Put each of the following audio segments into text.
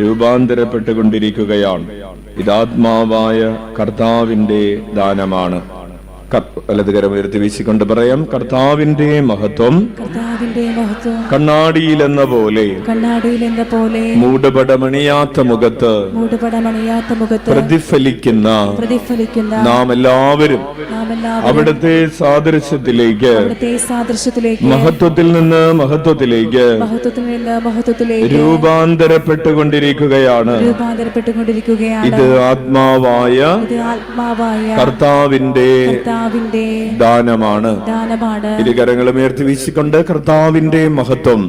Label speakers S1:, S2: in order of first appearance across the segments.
S1: രൂപാന്തരപ്പെട്ടുകൊണ്ടിരിക്കുകയാണ്. ഇതാത്മാവായ കർത്താവിന്റെ ദാനമാണ്. വലതുകരം ഉയർത്തി വീശിക്കൊണ്ട് പറയാം, കർത്താവിന്റെ മഹത്വം കണ്ണാടിയിലെന്ന പോലെ മൂടുപടമണിയാത്ത മുഖത്ത് പ്രതിഫലിക്കുന്ന നാം എല്ലാവരും അവിടുത്തെ സാദൃശ്യത്തിലേക്ക്, മഹത്വത്തിൽ നിന്ന് മഹത്വത്തിലേക്ക് രൂപാന്തരപ്പെട്ടുകൊണ്ടിരിക്കുകയാണ്. ഇത് ആത്മാവായ കർത്താവിന്റെ ദാനമാണ്. ഇരുകരങ്ങളും ഉയർത്തി വീശിക്കൊണ്ട് കർത്താവിന്റെ മഹത്വം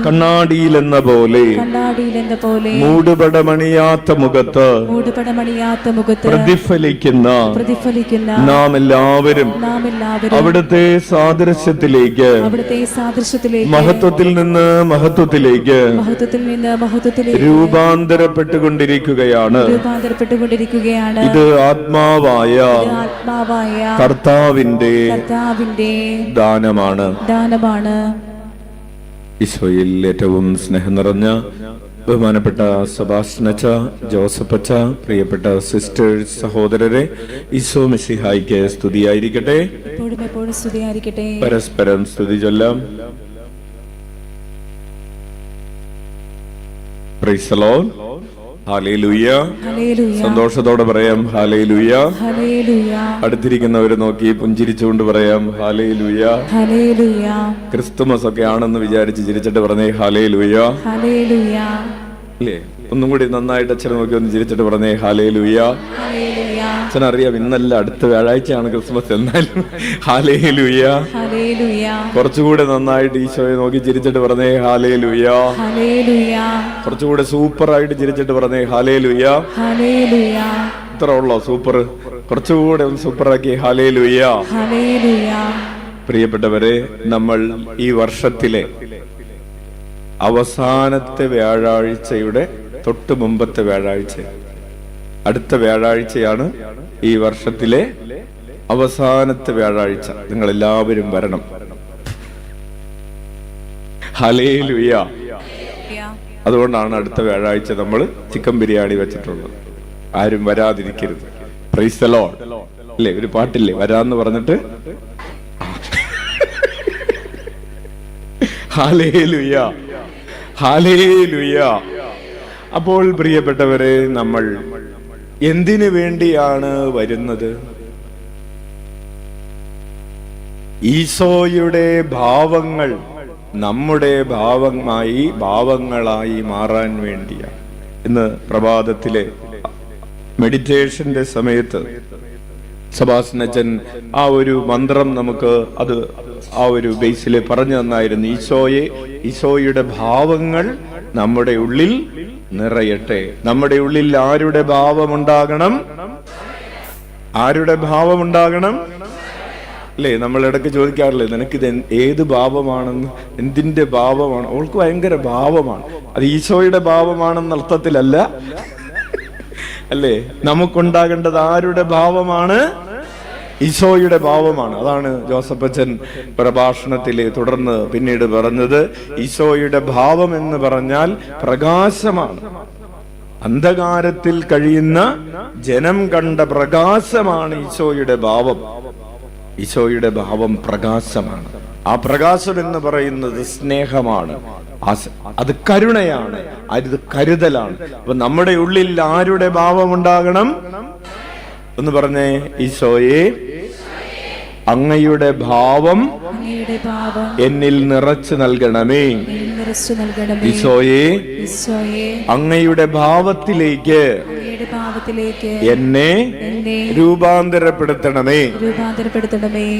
S1: കണ്ണാടിയിലെന്ന പോലെ മൂടുപടമണിയാത്ത മുഖത്ത് പ്രതിഫലിക്കുന്ന നാം എല്ലാവരും അവിടുത്തെ സാദൃശ്യത്തിലേക്ക്, മഹത്വത്തിൽ നിന്ന് മഹത്വത്തിലേക്ക് രൂപാന്തരപ്പെട്ടുകൊണ്ടിരിക്കുകയാണ്. ഇത് ആത്മാവായ കർത്താവിന്റെ ദാനമാണ്. ഈശോയിൽ ഏറ്റവും സ്നേഹം നിറഞ്ഞ ബഹുമാനപ്പെട്ട സെബാസ്റ്റ്യനച്ച, ജോസഫച്ച, പ്രിയപ്പെട്ട സിസ്റ്റേഴ്സ്, സഹോദരരെ, ഈശോ മിശിഹായ്ക്ക് സ്തുതിയായിരിക്കട്ടെ. പരസ്പരം സ്തുതി ചൊല്ലാം. Praise the Lord. ഹല്ലേലൂയ. സന്തോഷത്തോടെ പറയാം ഹല്ലേലൂയ. അടുത്തിരിക്കുന്നവരെ നോക്കി പുഞ്ചിരിച്ചുകൊണ്ട് പറയാം ഹല്ലേലൂയ. ക്രിസ്തുമസ് ഒക്കെ ആണെന്ന് വിചാരിച്ച് ചിരിച്ചിട്ട് പറഞ്ഞേ ഹല്ലേലൂയ. അല്ലേ? ഒന്നും കൂടി നന്നായിട്ട് അച്ഛനെ നോക്കി ഒന്ന് ചിരിച്ചിട്ട് പറഞ്ഞേ ഹല്ലേലൂയ. അച്ഛനറിയാം ഇന്നല്ല അടുത്ത വ്യാഴാഴ്ചയാണ് ക്രിസ്മസ്, എന്നാലും ഹല്ലേലൂയ. കുറച്ചുകൂടെ നന്നായിട്ട് ഈശോയെ നോക്കി ചിരിച്ചിട്ട് പറഞ്ഞേ ഹല്ലേലൂയ. കുറച്ചുകൂടെ സൂപ്പറായിട്ട് ചിരിച്ചിട്ട് പറഞ്ഞേ ഹല്ലേലൂയ. ഇത്ര ഉള്ളോ സൂപ്പർ? കുറച്ചുകൂടെ ഒന്ന് സൂപ്പറാക്കി ഹല്ലേലൂയ. പ്രിയപ്പെട്ടവരെ, നമ്മൾ ഈ വർഷത്തിലെ അവസാനത്തെ വ്യാഴാഴ്ചയുടെ തൊട്ട് മുമ്പത്തെ വ്യാഴാഴ്ച, അടുത്ത വ്യാഴാഴ്ചയാണ് ഈ വർഷത്തിലെ അവസാനത്തെ വ്യാഴാഴ്ച. നിങ്ങൾ എല്ലാവരും വരണം. ഹല്ലേലൂയ. അതുകൊണ്ടാണ് അടുത്ത വ്യാഴാഴ്ച നമ്മൾ ചിക്കൻ ബിരിയാണി വെച്ചിട്ടുള്ളത്. ആരും വരാതിരിക്കരുത്. Praise the Lord. അല്ലേ? ഒരു പാട്ടില്ലേ, വരാന്ന് പറഞ്ഞിട്ട് ഹല്ലേലൂയ, ഹല്ലേലൂയ. അപ്പോൾ പ്രിയപ്പെട്ടവരെ, നമ്മൾ എന്തിനു വേണ്ടിയാണ് വരുന്നത്? ഈശോയുടെ ഭാവങ്ങൾ നമ്മുടെ ഭാവങ്ങളായി മാറാൻ വേണ്ടിയാണ്. ഇന്ന് പ്രഭാതത്തിലെ മെഡിറ്റേഷന്റെ സമയത്ത് സെബാസ്റ്റ്യനച്ചൻ ആ ഒരു മന്ത്രം നമുക്ക് ആ ഒരു ബേസിൽ പറഞ്ഞു തന്നായിരുന്നു. ഈശോയുടെ ഭാവങ്ങൾ നമ്മുടെ ഉള്ളിൽ നിറയട്ടെ. നമ്മുടെ ഉള്ളിൽ ആരുടെ ഭാവമുണ്ടാകണം? ആരുടെ ഭാവമുണ്ടാകണം? അല്ലേ? നമ്മൾ ഇടയ്ക്ക് ചോദിക്കാറില്ലേ, നിനക്കിത് ഏത് ഭാവമാണെന്ന്, എന്തിന്റെ ഭാവമാണ്? അവൾക്ക് ഭയങ്കര ഭാവമാണ്. അത് ഈശോയുടെ ഭാവമാണെന്ന അർത്ഥത്തിലല്ല, അല്ലേ? നമുക്കുണ്ടാകേണ്ടത് ആരുടെ ഭാവമാണ്? ഈശോയുടെ ഭാവമാണ്. അതാണ് ജോസഫച്ചൻ പ്രഭാഷണത്തിലെ തുടർന്ന് പിന്നീട് പറഞ്ഞത്. ഈശോയുടെ ഭാവം എന്ന് പറഞ്ഞാൽ പ്രകാശമാണ്. അന്ധകാരത്തിൽ കഴിയുന്ന ജനം കണ്ട പ്രകാശമാണ് ഈശോയുടെ ഭാവം. ഈശോയുടെ ഭാവം പ്രകാശമാണ്. ആ പ്രകാശം എന്ന് പറയുന്നത് സ്നേഹമാണ്, അത് കരുണയാണ്, അത് കരുതലാണ്. അപ്പൊ നമ്മുടെ ഉള്ളിൽ ആരുടെ ഭാവം ഉണ്ടാകണം എന്ന് പറഞ്ഞേ? ഈശോയെ, അങ്ങയുടെ ഭാവം എന്നിൽ നിറച്ചു നൽകണമേ. ഈശോയെ, അങ്ങയുടെ ഭാവത്തിലേക്ക് എന്നെ രൂപാന്തരപ്പെടുത്തണമേ.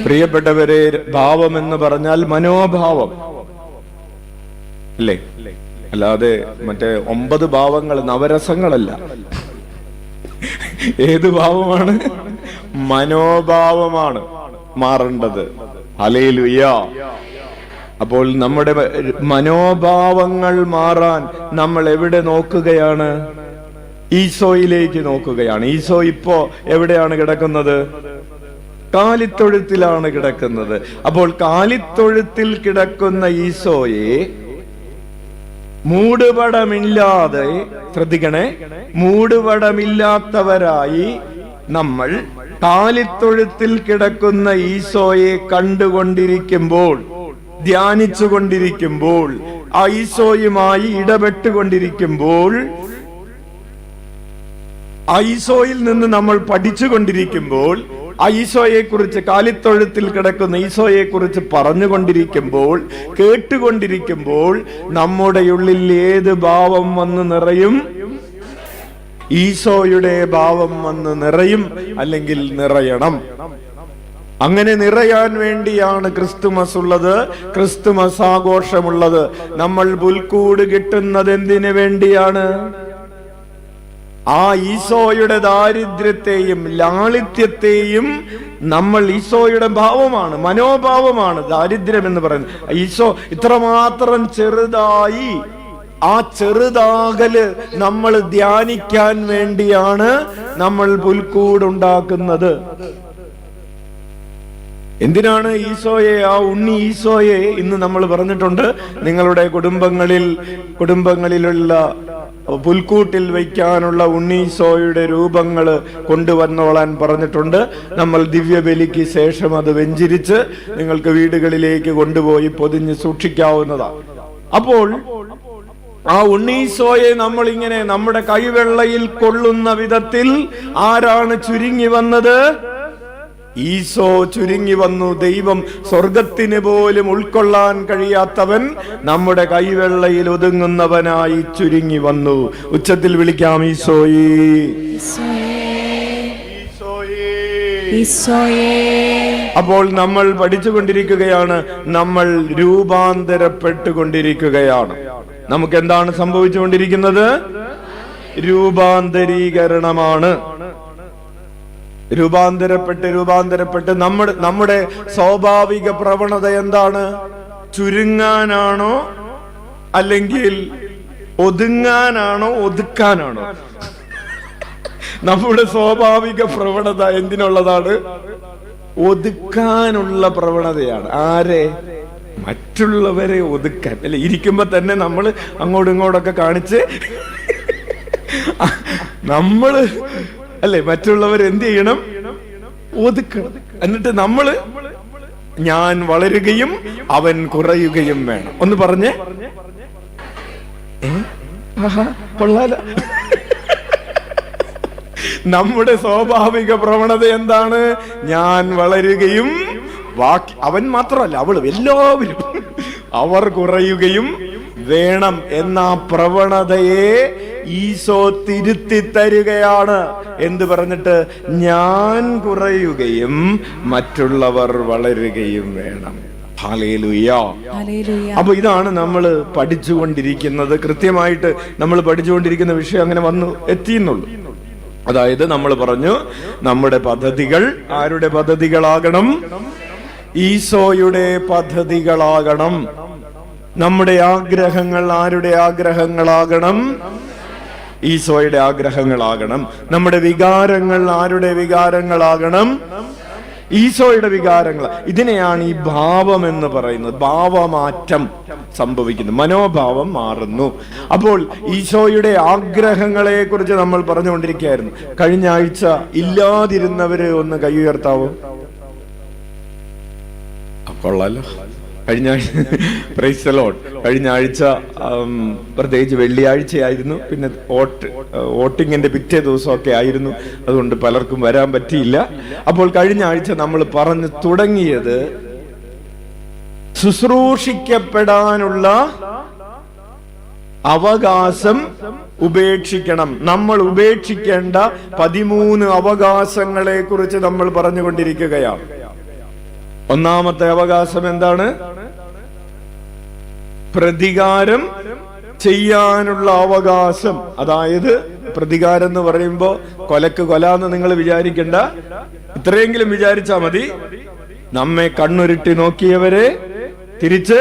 S1: പ്രിയപ്പെട്ടവരെ, ഭാവം എന്ന് പറഞ്ഞാൽ മനോഭാവം, അല്ലേ? അല്ലാതെ മറ്റേ 9 ഭാവങ്ങൾ, നവരസങ്ങളല്ല. ഏത് ഭാവമാണ്? മനോഭാവമാണ് മാറേണ്ടത്. ഹല്ലേലൂയ. അപ്പോൾ നമ്മുടെ മനോഭാവങ്ങൾ മാറാൻ നമ്മൾ എവിടെ നോക്കുകയാണ്? ഈശോയിലേക്ക് നോക്കുകയാണ്. ഈശോ ഇപ്പോ എവിടെയാണ് കിടക്കുന്നത്? കാലിത്തൊഴുത്തിലാണ് കിടക്കുന്നത്. അപ്പോൾ കാലിത്തൊഴുത്തിൽ കിടക്കുന്ന ഈശോയെ മൂടുപടമില്ലാതെ, ശ്രദ്ധിക്കണേ, മൂടുപടമില്ലാത്തവരായി നമ്മൾ കാലിത്തൊഴുത്തിൽ കിടക്കുന്ന ഈശോയെ കണ്ടുകൊണ്ടിരിക്കുമ്പോൾ, ധ്യാനിച്ചുകൊണ്ടിരിക്കുമ്പോൾ, ആ ഈശോയുമായി ഇടപെട്ടുകൊണ്ടിരിക്കുമ്പോൾ, ആ ഈശോയിൽ നിന്ന് നമ്മൾ പഠിച്ചുകൊണ്ടിരിക്കുമ്പോൾ, ആ ഈശോയെ കുറിച്ച്, കാലിത്തൊഴുത്തിൽ കിടക്കുന്ന ഈശോയെ കുറിച്ച് പറഞ്ഞുകൊണ്ടിരിക്കുമ്പോൾ, കേട്ടുകൊണ്ടിരിക്കുമ്പോൾ നമ്മുടെ ഉള്ളിൽ ഏത് ഭാവം വന്ന് നിറയും? ഈശോയുടെ ഭാവം വന്ന് നിറയും, അല്ലെങ്കിൽ നിറയണം. അങ്ങനെ നിറയാൻ വേണ്ടിയാണ് ക്രിസ്തുമസ് ഉള്ളത്, ക്രിസ്തുമസ് ആഘോഷമുള്ളത്. നമ്മൾ പുൽക്കൂട് കിട്ടുന്നത് എന്തിനു വേണ്ടിയാണ്? ആ ഈശോയുടെ ദാരിദ്ര്യത്തെയും ലാളിത്യത്തെയും നമ്മൾ, ഈശോയുടെ ഭാവമാണ്, മനോഭാവമാണ് ദാരിദ്ര്യം എന്ന് പറയുന്നത്. ഈശോ ഇത്രമാത്രം ചെറുതായി, ആ ചെറുതാകല് നമ്മൾ ധ്യാനിക്കാൻ വേണ്ടിയാണ് നമ്മൾ പുൽക്കൂടുണ്ടാക്കുന്നത്. എന്തിനാണ് ഈശോയെ, ആ ഉണ്ണി ഈശോയെ, ഇന്ന് നമ്മൾ പറഞ്ഞിട്ടുണ്ട്, നിങ്ങളുടെ കുടുംബങ്ങളിലുള്ള പുൽക്കൂട്ടിൽ വയ്ക്കാനുള്ള ഉണ്ണീശോയുടെ രൂപങ്ങൾ കൊണ്ടുവന്നോളാൻ പറഞ്ഞിട്ടുണ്ട്. നമ്മൾ ദിവ്യബലിക്ക് ശേഷം അത് വെഞ്ചിരിച്ച് നിങ്ങൾക്ക് വീടുകളിലേക്ക് കൊണ്ടുപോയി പൊതിഞ്ഞ് സൂക്ഷിക്കാവുന്നതാണ്. അപ്പോൾ ആ ഉണ്ണീശോയെ നമ്മൾ ഇങ്ങനെ നമ്മുടെ കൈവെള്ളയിൽ കൊള്ളുന്ന വിധത്തിൽ ആരാണ് ചുരുങ്ങി വന്നത്? ഈശോ ചുരുങ്ങി വന്നു. ദൈവം, സ്വർഗത്തിന് പോലും ഉൾക്കൊള്ളാൻ കഴിയാത്തവൻ നമ്മുടെ കൈവെള്ളയിൽ ഒതുങ്ങുന്നവനായി ചുരുങ്ങി വന്നു. ഉച്ചത്തിൽ വിളിക്കാം, ഈശോയേ, ഈശോയേ. അപ്പോൾ നമ്മൾ പഠിച്ചുകൊണ്ടിരിക്കുകയാണ്, നമ്മൾ രൂപാന്തരപ്പെട്ടുകൊണ്ടിരിക്കുകയാണ്. നമുക്ക് എന്താണ് സംഭവിച്ചുകൊണ്ടിരിക്കുന്നത്? രൂപാന്തരീകരണമാണ്. രൂപാന്തരപ്പെട്ട് നമ്മുടെ സ്വാഭാവിക പ്രവണത എന്താണ്? ചുരുങ്ങാനാണോ, അല്ലെങ്കിൽ ഒതുങ്ങാനാണോ, ഒതുക്കാനാണോ? നമ്മുടെ സ്വാഭാവിക പ്രവണത എന്തിനുള്ളതാണ്? ഒതുക്കാനുള്ള പ്രവണതയാണ്. ആരെ? മറ്റുള്ളവരെ ഒതുക്കാൻ. അല്ലെ, ഇരിക്കുമ്പോ തന്നെ നമ്മൾ അങ്ങോട്ടും ഇങ്ങോട്ടൊക്കെ കാണിച്ച് നമ്മള്, അല്ലെ, മറ്റുള്ളവർ എന്ത് ചെയ്യണം? ഒതുക്കണം. എന്നിട്ട് നമ്മള് ഞാൻ വളരുകയും അവൻ കുറയുകയും വേണം. ഒന്ന് പറഞ്ഞേ. കൊള്ളാല. നമ്മുടെ സ്വാഭാവിക പ്രവണത എന്താണ്? ഞാൻ വളരുകയും അവൻ മാത്രമല്ല, അവളും, എല്ലാവരും അവർ കുറയുകയും വേണം എന്ന പ്രവണതയെ ഈശോ തിരുത്തി തരികയാണ്. എന്ത് പറഞ്ഞിട്ട്? ഞാൻ കുറയുകയും മറ്റുള്ളവർ വളരുകയും വേണം. ഹല്ലേലൂയ. അപ്പൊ ഇതാണ് നമ്മൾ പഠിച്ചുകൊണ്ടിരിക്കുന്നത്. കൃത്യമായിട്ട് നമ്മൾ പഠിച്ചുകൊണ്ടിരിക്കുന്ന വിഷയം അങ്ങനെ വന്നു എത്തിയെന്നുള്ളൂ. അതായത് നമ്മൾ പറഞ്ഞു, നമ്മുടെ പദ്ധതികൾ ആരുടെ പദ്ധതികളാകണം? ഈശോയുടെ പദ്ധതികളാകണം. നമ്മുടെ ആഗ്രഹങ്ങൾ ആരുടെ ആഗ്രഹങ്ങളാകണം? ഈശോയുടെ ആഗ്രഹങ്ങളാകണം. നമ്മുടെ വികാരങ്ങൾ ആരുടെ വികാരങ്ങളാകണം? ഈശോയുടെ വികാരങ്ങൾ. ഇതിനെയാണ് ഈ ഭാവം എന്ന് പറയുന്നത്. ഭാവമാറ്റം സംഭവിക്കുന്നു, മനോഭാവം മാറുന്നു. അപ്പോൾ ഈശോയുടെ ആഗ്രഹങ്ങളെ കുറിച്ച് നമ്മൾ പറഞ്ഞുകൊണ്ടിരിക്കുകയായിരുന്നു. കഴിഞ്ഞ ആഴ്ച ഇല്ലാതിരുന്നവര് ഒന്ന് കൈ ഉയർത്താവോ? കൊള്ളാലോ. കഴിഞ്ഞ പ്രൈസ് ദി ലോർഡ്. കഴിഞ്ഞ ആഴ്ച പ്രത്യേകിച്ച് വെള്ളിയാഴ്ചയായിരുന്നു. പിന്നെ വോട്ടിങ്ങിന്റെ പിറ്റേ ദിവസമൊക്കെ ആയിരുന്നു. അതുകൊണ്ട് പലർക്കും വരാൻ പറ്റിയില്ല. അപ്പോൾ കഴിഞ്ഞ ആഴ്ച നമ്മൾ പറഞ്ഞു തുടങ്ങിയത് ശുശ്രൂഷിക്കപ്പെടാനുള്ള അവകാശം ഉപേക്ഷിക്കണം. നമ്മൾ ഉപേക്ഷിക്കേണ്ട 13 അവകാശങ്ങളെ കുറിച്ച് നമ്മൾ പറഞ്ഞുകൊണ്ടിരിക്കുകയാണ്. ഒന്നാമത്തെ അവകാശം എന്താണ്? പ്രതികാരം ചെയ്യാനുള്ള അവകാശം. അതായത് പ്രതികാരം എന്ന് പറയുമ്പോ കൊലക്ക് കൊല എന്ന് നിങ്ങൾ വിചാരിക്കണ്ട. ഇത്രയെങ്കിലും വിചാരിച്ചാ മതി. നമ്മെ കണ്ണുരുട്ടി നോക്കിയവരെ തിരിച്ച്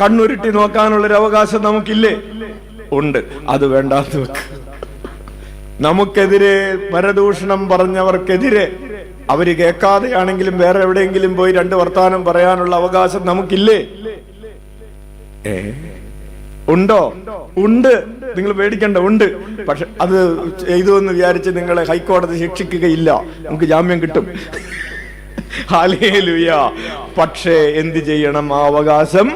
S1: കണ്ണുരുട്ടി നോക്കാനുള്ളൊരു അവകാശം നമുക്കില്ലേ? ഉണ്ട്. അത് വേണ്ടാത്ത വെക്ക്. നമുക്കെതിരെ പരദൂഷണം പറഞ്ഞവർക്കെതിരെ അവര് കേൾക്കാതെയാണെങ്കിലും വേറെ എവിടെയെങ്കിലും പോയി 2 വർത്താനം പറയാനുള്ള അവകാശം നമുക്കില്ലേ? ഉണ്ടോ? ഉണ്ട്. നിങ്ങൾ പേടിക്കണ്ട, ഉണ്ട്. പക്ഷെ അത് ചെയ്തു എന്ന് വിചാരിച്ച് നിങ്ങളെ ഹൈക്കോടതി ശിക്ഷിക്കുകയില്ല, നമുക്ക് ജാമ്യം കിട്ടും. ഹല്ലേലൂയ. പക്ഷേ എന്ത് ചെയ്യണം? ആ അവകാശം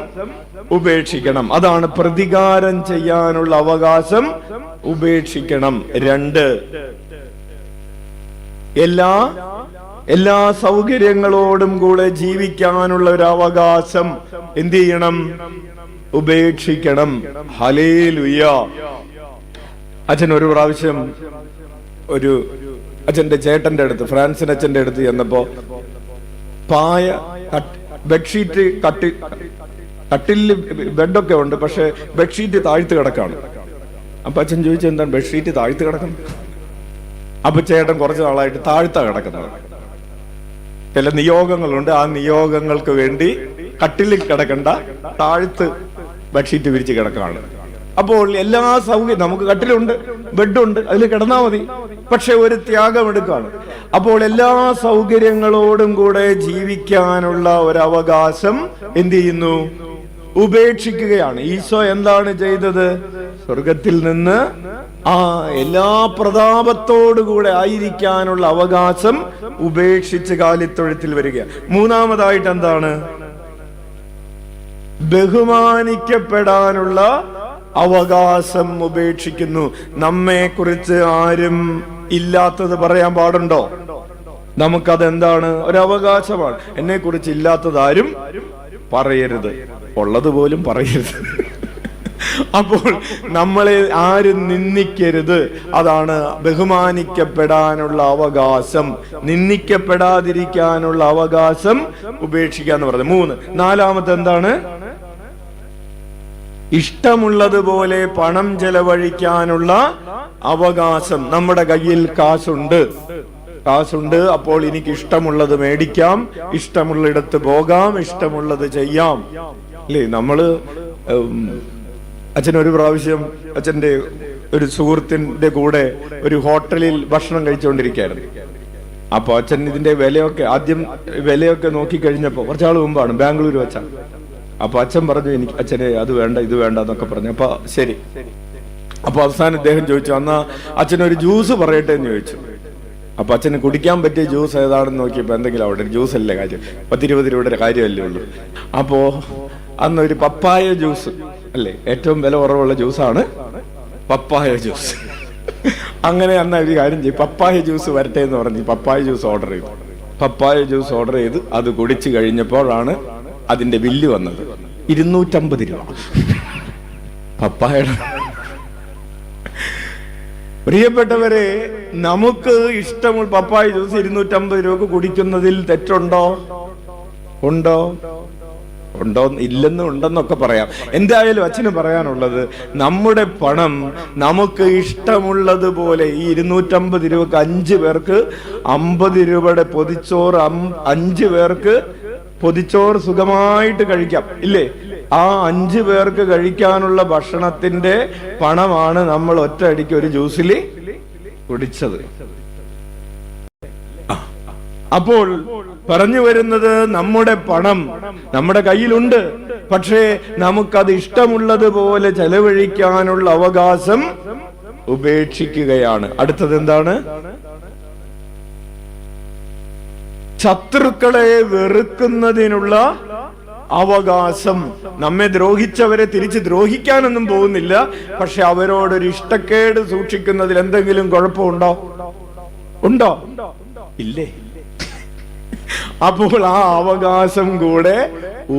S1: ഉപേക്ഷിക്കണം. അതാണ് പ്രതികാരം ചെയ്യാനുള്ള അവകാശം ഉപേക്ഷിക്കണം. 2, എല്ലാ സൗകര്യങ്ങളോടും കൂടെ ജീവിക്കാനുള്ള ഒരു അവകാശം എന്ത് ചെയ്യണം? ഉപേക്ഷിക്കണം. ഹല്ലേലൂയ. അച്ഛൻ ഒരു പ്രാവശ്യം ഒരു അച്ഛന്റെ ചേട്ടന്റെ അടുത്ത്, ഫ്രാൻസിന് അച്ഛന്റെ അടുത്ത് ചെന്നപ്പോ ബെഡ്ഷീറ്റ് കട്ടില് ബെഡൊക്കെ ഉണ്ട്, പക്ഷെ ബെഡ്ഷീറ്റ് താഴ്ത്ത് കിടക്കാണ്. അപ്പൊ അച്ഛൻ ചോദിച്ചു, എന്താണ് ബെഡ്ഷീറ്റ് താഴ്ത്ത് കിടക്കുന്നത്? അപ്പൊ ചേട്ടൻ കുറച്ച് നാളായിട്ട് താഴ്ത്താ കിടക്കുന്നത്. ചില നിയോഗങ്ങളുണ്ട്, ആ നിയോഗങ്ങൾക്ക് വേണ്ടി കട്ടിലിൽ കിടക്കണ്ട, താഴ്ത്ത് ബെഡ്ഷീറ്റ് വിരിച്ച് കിടക്കാണ്. അപ്പോൾ എല്ലാ സൗകര്യം, നമുക്ക് കട്ടിലുണ്ട്, ബെഡുണ്ട്, അതിൽ കിടന്നാ മതി. പക്ഷെ ഒരു ത്യാഗം എടുക്കാണ്. അപ്പോൾ എല്ലാ സൗകര്യങ്ങളോടും കൂടെ ജീവിക്കാനുള്ള ഒരവകാശം എന്ത് ചെയ്യുന്നു? ഉപേക്ഷിക്കുകയാണ്. ഈശോ എന്താണ് ചെയ്തത്? സ്വർഗത്തിൽ നിന്ന് എല്ലാ പ്രതാപത്തോടുകൂടെ ആയിരിക്കാനുള്ള അവകാശം ഉപേക്ഷിച്ച് കാലിത്തൊഴുത്തിൽ വരിക. 3-ാമതായിട്ട് എന്താണ്? ബഹുമാനിക്കപ്പെടാനുള്ള അവകാശം ഉപേക്ഷിക്കുന്നു. നമ്മെ കുറിച്ച് ആരും ഇല്ലാത്തത് പറയാൻ പാടുണ്ടോ? നമുക്കതെന്താണ്? ഒരവകാശമാണ്. എന്നെ കുറിച്ച് ഇല്ലാത്തത് ആരും പറയരുത്, ഉള്ളത് പോലും പറയരുത്. അപ്പോൾ നമ്മളെ ആരും നിന്ദിക്കരുത്. അതാണ് ബഹുമാനിക്കപ്പെടാനുള്ള അവകാശം, നിന്ദിക്കപ്പെടാതിരിക്കാനുള്ള അവകാശം ഉപേക്ഷിക്കുക എന്ന് പറഞ്ഞത്. 3. 4-ാമത്തെ എന്താണ്? ഇഷ്ടമുള്ളതുപോലെ പണം ചെലവഴിക്കാനുള്ള അവകാശം. നമ്മുടെ കയ്യിൽ കാശുണ്ട്, അപ്പോൾ എനിക്ക് ഇഷ്ടമുള്ളത് മേടിക്കാം, ഇഷ്ടമുള്ളിടത്ത് പോകാം, ഇഷ്ടമുള്ളത് ചെയ്യാം, അല്ലേ? നമ്മള് അച്ഛൻ ഒരു പ്രാവശ്യം അച്ഛന്റെ ഒരു സുഹൃത്തിന്റെ കൂടെ ഒരു ഹോട്ടലിൽ ഭക്ഷണം കഴിച്ചുകൊണ്ടിരിക്കുകയായിരുന്നു. അപ്പൊ അച്ഛൻ ഇതിന്റെ വിലയൊക്കെ നോക്കിക്കഴിഞ്ഞപ്പോ, കുറച്ചാൾ മുമ്പാണ്, ബാംഗ്ലൂർ വെച്ചാണ്. അപ്പൊ അച്ഛൻ പറഞ്ഞു, എനിക്ക് അച്ഛനെ അത് വേണ്ട ഇത് വേണ്ട എന്നൊക്കെ പറഞ്ഞു. അപ്പൊ ശരി. അപ്പൊ അവസാനം ഇദ്ദേഹം ചോദിച്ചു, എന്നാ അച്ഛനൊരു ജ്യൂസ് പറയട്ടെ എന്ന് ചോദിച്ചു. അപ്പൊ അച്ഛന് കുടിക്കാൻ പറ്റിയ ജ്യൂസ് ഏതാണെന്ന് നോക്കിയപ്പോ എന്തെങ്കിലും അവിടെ ജ്യൂസ് അല്ലേ കാര്യം, 10-20 രൂപയുടെ കാര്യമല്ലേ ഉള്ളൂ. അപ്പോ അന്ന് ഒരു പപ്പായ ജ്യൂസ്, അല്ലേ, ഏറ്റവും വില കുറവുള്ള ജ്യൂസാണ് പപ്പായ ജ്യൂസ്. അങ്ങനെ അന്ന് ഒരു കാര്യം ചെയ്യും, പപ്പായ ജ്യൂസ് വരട്ടെ എന്ന് പറഞ്ഞ് പപ്പായ ജ്യൂസ് ഓർഡർ ചെയ്തു. പപ്പായ ജ്യൂസ് ഓർഡർ ചെയ്ത് അത് കുടിച്ചു കഴിഞ്ഞപ്പോഴാണ് അതിന്റെ ബില്ല് വന്നത്. 250 രൂപ പപ്പായയുടെ. പ്രിയപ്പെട്ടവരെ, നമുക്ക് ഇഷ്ടമുള്ള പപ്പായ ജ്യൂസ് 250 രൂപക്ക് കുടിക്കുന്നതിൽ തെറ്റുണ്ടോ? ഉണ്ടോ? ഇല്ലെന്നും ഉണ്ടെന്നൊക്കെ പറയാം. എന്തായാലും അച്ഛന് പറയാനുള്ളത്, നമ്മുടെ പണം നമുക്ക് ഇഷ്ടമുള്ളതുപോലെ ഈ 250 രൂപക്ക് 5 പേർക്ക് 50 രൂപയുടെ പൊതിച്ചോറ്, 5 പേർക്ക് പൊതിച്ചോറ് സുഖമായിട്ട് കഴിക്കാം, ഇല്ലേ? ആ 5 പേർക്ക് കഴിക്കാനുള്ള ഭക്ഷണത്തിന്റെ പണമാണ് നമ്മൾ ഒറ്റയടിക്ക് ഒരു ജ്യൂസിൽ കുടിച്ചത്. അപ്പോൾ പറഞ്ഞു വരുന്നത്, നമ്മുടെ പണം നമ്മുടെ കയ്യിലുണ്ട്, പക്ഷേ നമുക്കത് ഇഷ്ടമുള്ളതുപോലെ ചെലവഴിക്കാനുള്ള അവകാശം ഉപേക്ഷിക്കുകയാണ്. അടുത്തത് എന്താണ്? ശത്രുക്കളെ വെറുക്കുന്നതിനുള്ള അവകാശം. നമ്മെ ദ്രോഹിച്ചവരെ തിരിച്ച് ദ്രോഹിക്കാനൊന്നും പോകുന്നില്ല, പക്ഷെ അവരോടൊരു ഇഷ്ടക്കേട് സൂക്ഷിക്കുന്നതിൽ എന്തെങ്കിലും കുഴപ്പമുണ്ടോ? ഉണ്ടോ? ഇല്ലേ? അപ്പോൾ ആ അവകാശം കൂടെ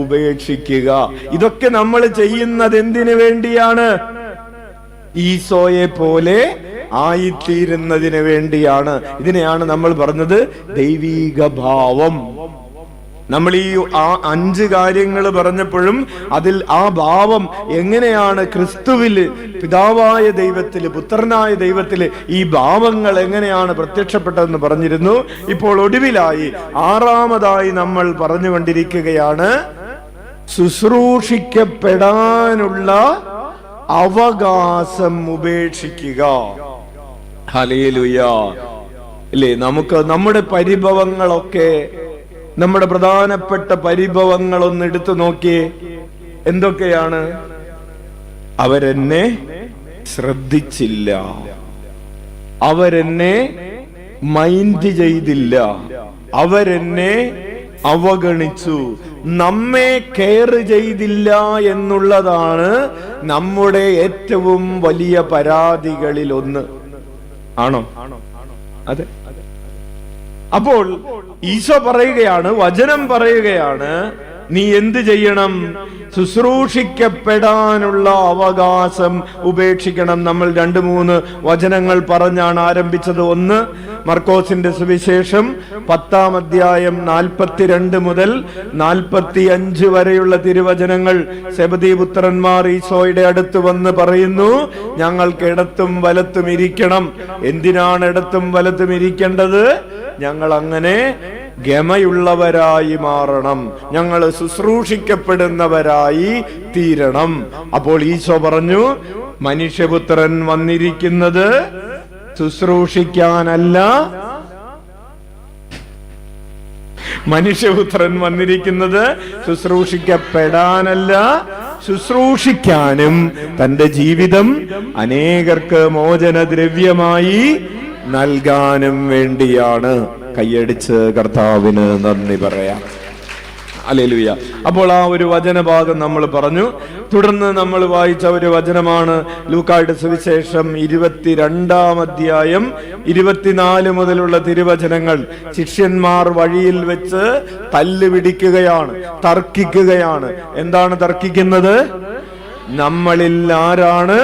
S1: ഉപേക്ഷിക്കുക. ഇതൊക്കെ നമ്മൾ ചെയ്യുന്നത് എന്തിനു വേണ്ടിയാണ്? ഈശോയെ പോലെ ആയിത്തീരുന്നതിന് വേണ്ടിയാണ്. ഇതിനെയാണ് നമ്മൾ പറഞ്ഞത് ദൈവീക ഭാവം. നമ്മൾ ഈ 5 കാര്യങ്ങൾ പറഞ്ഞപ്പോഴും അതിൽ ആ ഭാവം എങ്ങനെയാണ് ക്രിസ്തുവില്, പിതാവായ ദൈവത്തില്, പുത്രനായ ദൈവത്തില് ഈ ഭാവങ്ങൾ എങ്ങനെയാണ് പ്രത്യക്ഷപ്പെട്ടതെന്ന് പറഞ്ഞിരുന്നു. ഇപ്പോൾ ഒടുവിലായി 6-ാമതായി നമ്മൾ പറഞ്ഞുകൊണ്ടിരിക്കുകയാണ് ശുശ്രൂഷിക്കപ്പെടാനുള്ള അവകാശം ഉപേക്ഷിക്കുക. ഹല്ലേലൂയ. ഇല്ലേ, നമുക്ക് നമ്മുടെ പരിഭവങ്ങളൊക്കെ, നമ്മുടെ പ്രധാനപ്പെട്ട പരിഭവങ്ങൾ ഒന്ന് എടുത്തു നോക്കിയേ. എന്തൊക്കെയാണ്? അവരെന്നെ ശ്രദ്ധിച്ചില്ല, അവരെന്നെ മൈൻഡ് ചെയ്തില്ല, അവരെന്നെ അവഗണിച്ചു. നമ്മെ കെയർ ചെയ്തില്ല എന്നുള്ളതാണ് നമ്മുടെ ഏറ്റവും വലിയ പരാതികളിൽ ഒന്ന്. ആണോ? അതെ. അപ്പോൾ ഈശോ പറയുകയാണ്, വചനം പറയുകയാണ്, നീ എന്ത് ചെയ്യണം? ശുശ്രൂഷിക്കപ്പെടാനുള്ള അവകാശം ഉപേക്ഷിക്കണം. നമ്മൾ 2-3 വചനങ്ങൾ പറഞ്ഞാണ് ആരംഭിച്ചത്. ഒന്ന്, മർക്കോസിന്റെ സുവിശേഷം 10-ാം അധ്യായം 42 മുതൽ 45 വരെയുള്ള തിരുവചനങ്ങൾ. സെബദീപുത്രന്മാർ ഈശോയുടെ അടുത്ത് വന്ന് പറയുന്നു, ഞങ്ങൾക്ക് ഇടത്തും വലത്തും ഇരിക്കണം. എന്തിനാണ് ഇടത്തും വലത്തും ഇരിക്കേണ്ടത്? ഞങ്ങൾ അങ്ങനെ ഗമയുള്ളവരായി മാറണം, ഞങ്ങൾ ശുശ്രൂഷിക്കപ്പെടുന്നവരായി തീരണം. അപ്പോൾ ഈശോ പറഞ്ഞു, മനുഷ്യപുത്രൻ വന്നിരിക്കുന്നത് ശുശ്രൂഷിക്കാനല്ല, മനുഷ്യപുത്രൻ വന്നിരിക്കുന്നത് ശുശ്രൂഷിക്കപ്പെടാനല്ല, ശുശ്രൂഷിക്കാനും തന്റെ ജീവിതം അനേകർക്ക് മോചനദ്രവ്യമായി നൽകാനും വേണ്ടിയാണ്. കൈയടിച്ച് കർത്താവിന് നന്ദി പറയാം. ഹല്ലേലൂയ. അപ്പോൾ ആ ഒരു വചനഭാഗം നമ്മൾ പറഞ്ഞു. തുടർന്ന് നമ്മൾ വായിച്ച ഒരു വചനമാണ് ലൂക്കായുടെ സുവിശേഷം 22-ാം അധ്യായം 24 മുതലുള്ള തിരുവചനങ്ങൾ. ശിഷ്യന്മാർ വഴിയിൽ വെച്ച് തല്ല് പിടിക്കുകയാണ്, തർക്കിക്കുകയാണ്. എന്താണ് തർക്കിക്കുന്നത്? നമ്മളിൽ ആരാണ്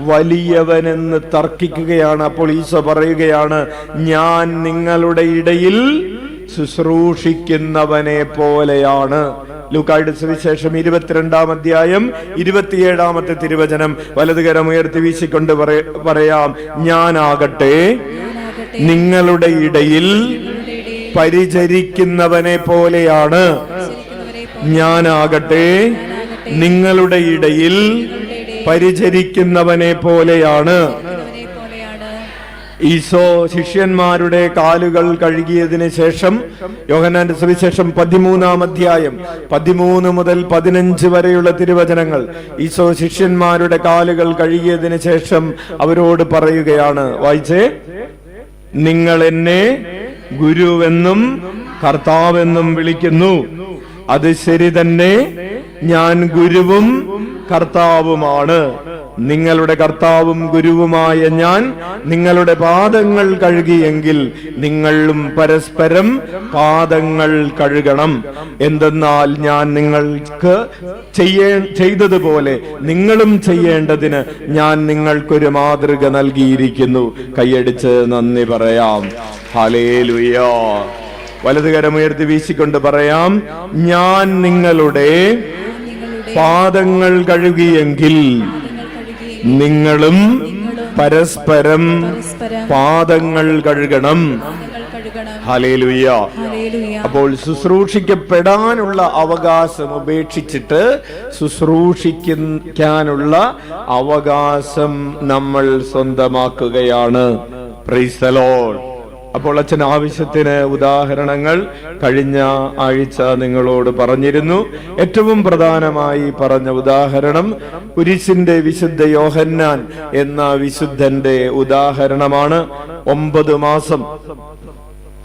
S1: വലിയവനെന്ന് തർക്കിക്കുകയാണ്. അപ്പോൾ ഈശോ പറയുകയാണ്, ഞാൻ നിങ്ങളുടെ ഇടയിൽ ശുശ്രൂഷിക്കുന്നവനെ പോലെയാണ്. ലൂക്കായുടെ സുവിശേഷം 22-ാം അധ്യായം 27-ാമത്തെ തിരുവചനം വലതുകരം ഉയർത്തി വീശിക്കൊണ്ട് പറയാം, ഞാനാകട്ടെ നിങ്ങളുടെ ഇടയിൽ പരിചരിക്കുന്നവനെ പോലെയാണ്. ഞാനാകട്ടെ നിങ്ങളുടെ ഇടയിൽ പരിചരിക്കുന്നവനെ പോലെയാണ്. ഈശോ ശിഷ്യന്മാരുടെ കാലുകൾ കഴുകിയതിന് ശേഷം യോഹന്നാന്റെ സുവിശേഷം 13-ാം അധ്യായം 13 മുതൽ 15 വരെയുള്ള തിരുവചനങ്ങൾ. ഈശോ ശിഷ്യന്മാരുടെ കാലുകൾ കഴുകിയതിന് ശേഷം അവരോട് പറയുകയാണ്, വായിച്ചേ, നിങ്ങൾ എന്നെ ഗുരുവെന്നും കർത്താവെന്നും വിളിക്കുന്നു. അത് ശരി തന്നെ, ഞാൻ ഗുരുവും കർത്താവുമാണ്. നിങ്ങളുടെ കർത്താവും ഗുരുവുമായ ഞാൻ നിങ്ങളുടെ പാദങ്ങൾ കഴുകിയെങ്കിൽ നിങ്ങളും പരസ്പരം പാദങ്ങൾ കഴുകണം. എന്തെന്നാൽ ഞാൻ നിങ്ങൾക്ക് ചെയ്തതുപോലെ നിങ്ങളും ചെയ്യേണ്ടതിന് ഞാൻ നിങ്ങൾക്കൊരു മാതൃക നൽകിയിരിക്കുന്നു. കൈയടിച്ച് നന്ദി പറയാം. ഹല്ലേലൂയ. വലതുകരമുയർത്തി വീശിക്കൊണ്ട് പറയാം, ഞാൻ നിങ്ങളുടെ പാദങ്ങൾ കഴുകിയെങ്കിൽ നിങ്ങളും പരസ്പരം പാദങ്ങൾ കഴുകണം. ഹല്ലേലൂയ. അപ്പോൾ ശുശ്രൂഷിക്കപ്പെടാനുള്ള അവകാശം ഉപേക്ഷിച്ചിട്ട് ശുശ്രൂഷിക്കാനുള്ള അവകാശം നമ്മൾ സ്വന്തമാക്കുകയാണ്. Praise the Lord. അപ്പോൾ അച്ഛൻ ആവശ്യത്തിന് ഉദാഹരണങ്ങൾ കഴിഞ്ഞ ആഴ്ച നിങ്ങളോട് പറഞ്ഞിരുന്നു. ഏറ്റവും പ്രധാനമായി പറഞ്ഞ ഉദാഹരണം കുരിശിന്റെ വിശുദ്ധ യോഹന്നാൻ എന്ന വിശുദ്ധന്റെ ഉദാഹരണമാണ്. 9 മാസം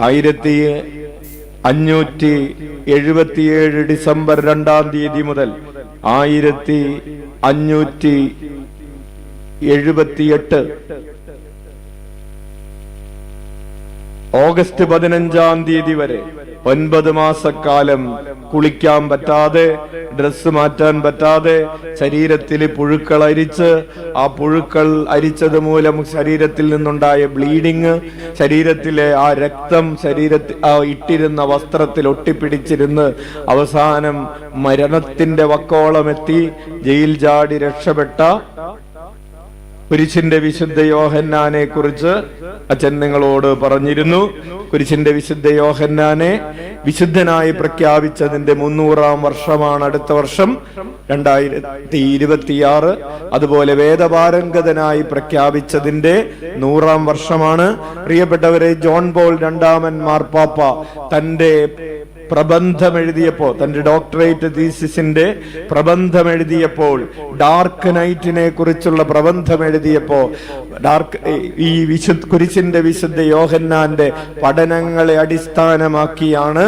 S1: 1577 ഡിസംബർ 2-ാം തീയതി മുതൽ 1578 ഓഗസ്റ്റ് 15-ാം തീയതി വരെ 9 മാസക്കാലം കുളിക്കാൻ പറ്റാതെ, ഡ്രസ്സ് മാറ്റാൻ പറ്റാതെ, ശരീരത്തിൽ പുഴുക്കൾ അരിച്ച്, ആ പുഴുക്കൾ അരിച്ചത് മൂലം ശരീരത്തിൽ നിന്നുണ്ടായ ബ്ലീഡിങ്, ശരീരത്തിലെ ആ രക്തം ശരീരത്തിൽ ഇട്ടിരുന്ന വസ്ത്രത്തിൽ ഒട്ടിപ്പിടിച്ചിരുന്ന് അവസാനം മരണത്തിന്റെ വക്കോളമെത്തി ജയിൽ ചാടി രക്ഷപ്പെട്ട കുരിശിന്റെ വിശുദ്ധ യോഹന്നാനെ കുറിച്ച് അച്ഛൻ നിങ്ങളോട് പറഞ്ഞിരുന്നു. കുരിശിന്റെ വിശുദ്ധ യോഹന്നാനെ വിശുദ്ധനായി പ്രഖ്യാപിച്ചതിന്റെ 300-ാം വർഷമാണ് അടുത്ത വർഷം 2026. അതുപോലെ വേദപാരംഗതനായി പ്രഖ്യാപിച്ചതിന്റെ 100-ാം വർഷമാണ്. പ്രിയപ്പെട്ടവരെ, ജോൺ പോൾ 2-ാമൻ മാർപ്പാപ്പ തന്റെ പ്രബന്ധം എഴുതിയപ്പോ, തന്റെ ഡോക്ടറേറ്റ് തീസിസിന്റെ പ്രബന്ധം എഴുതിയപ്പോൾ, ഡാർക്ക് നൈറ്റിനെ കുറിച്ചുള്ള പ്രബന്ധം എഴുതിയപ്പോ, ഈ കുരിശിന്റെ വിശുദ്ധ യോഹന്നാന്റെ പഠനങ്ങളെ അടിസ്ഥാനമാക്കിയാണ്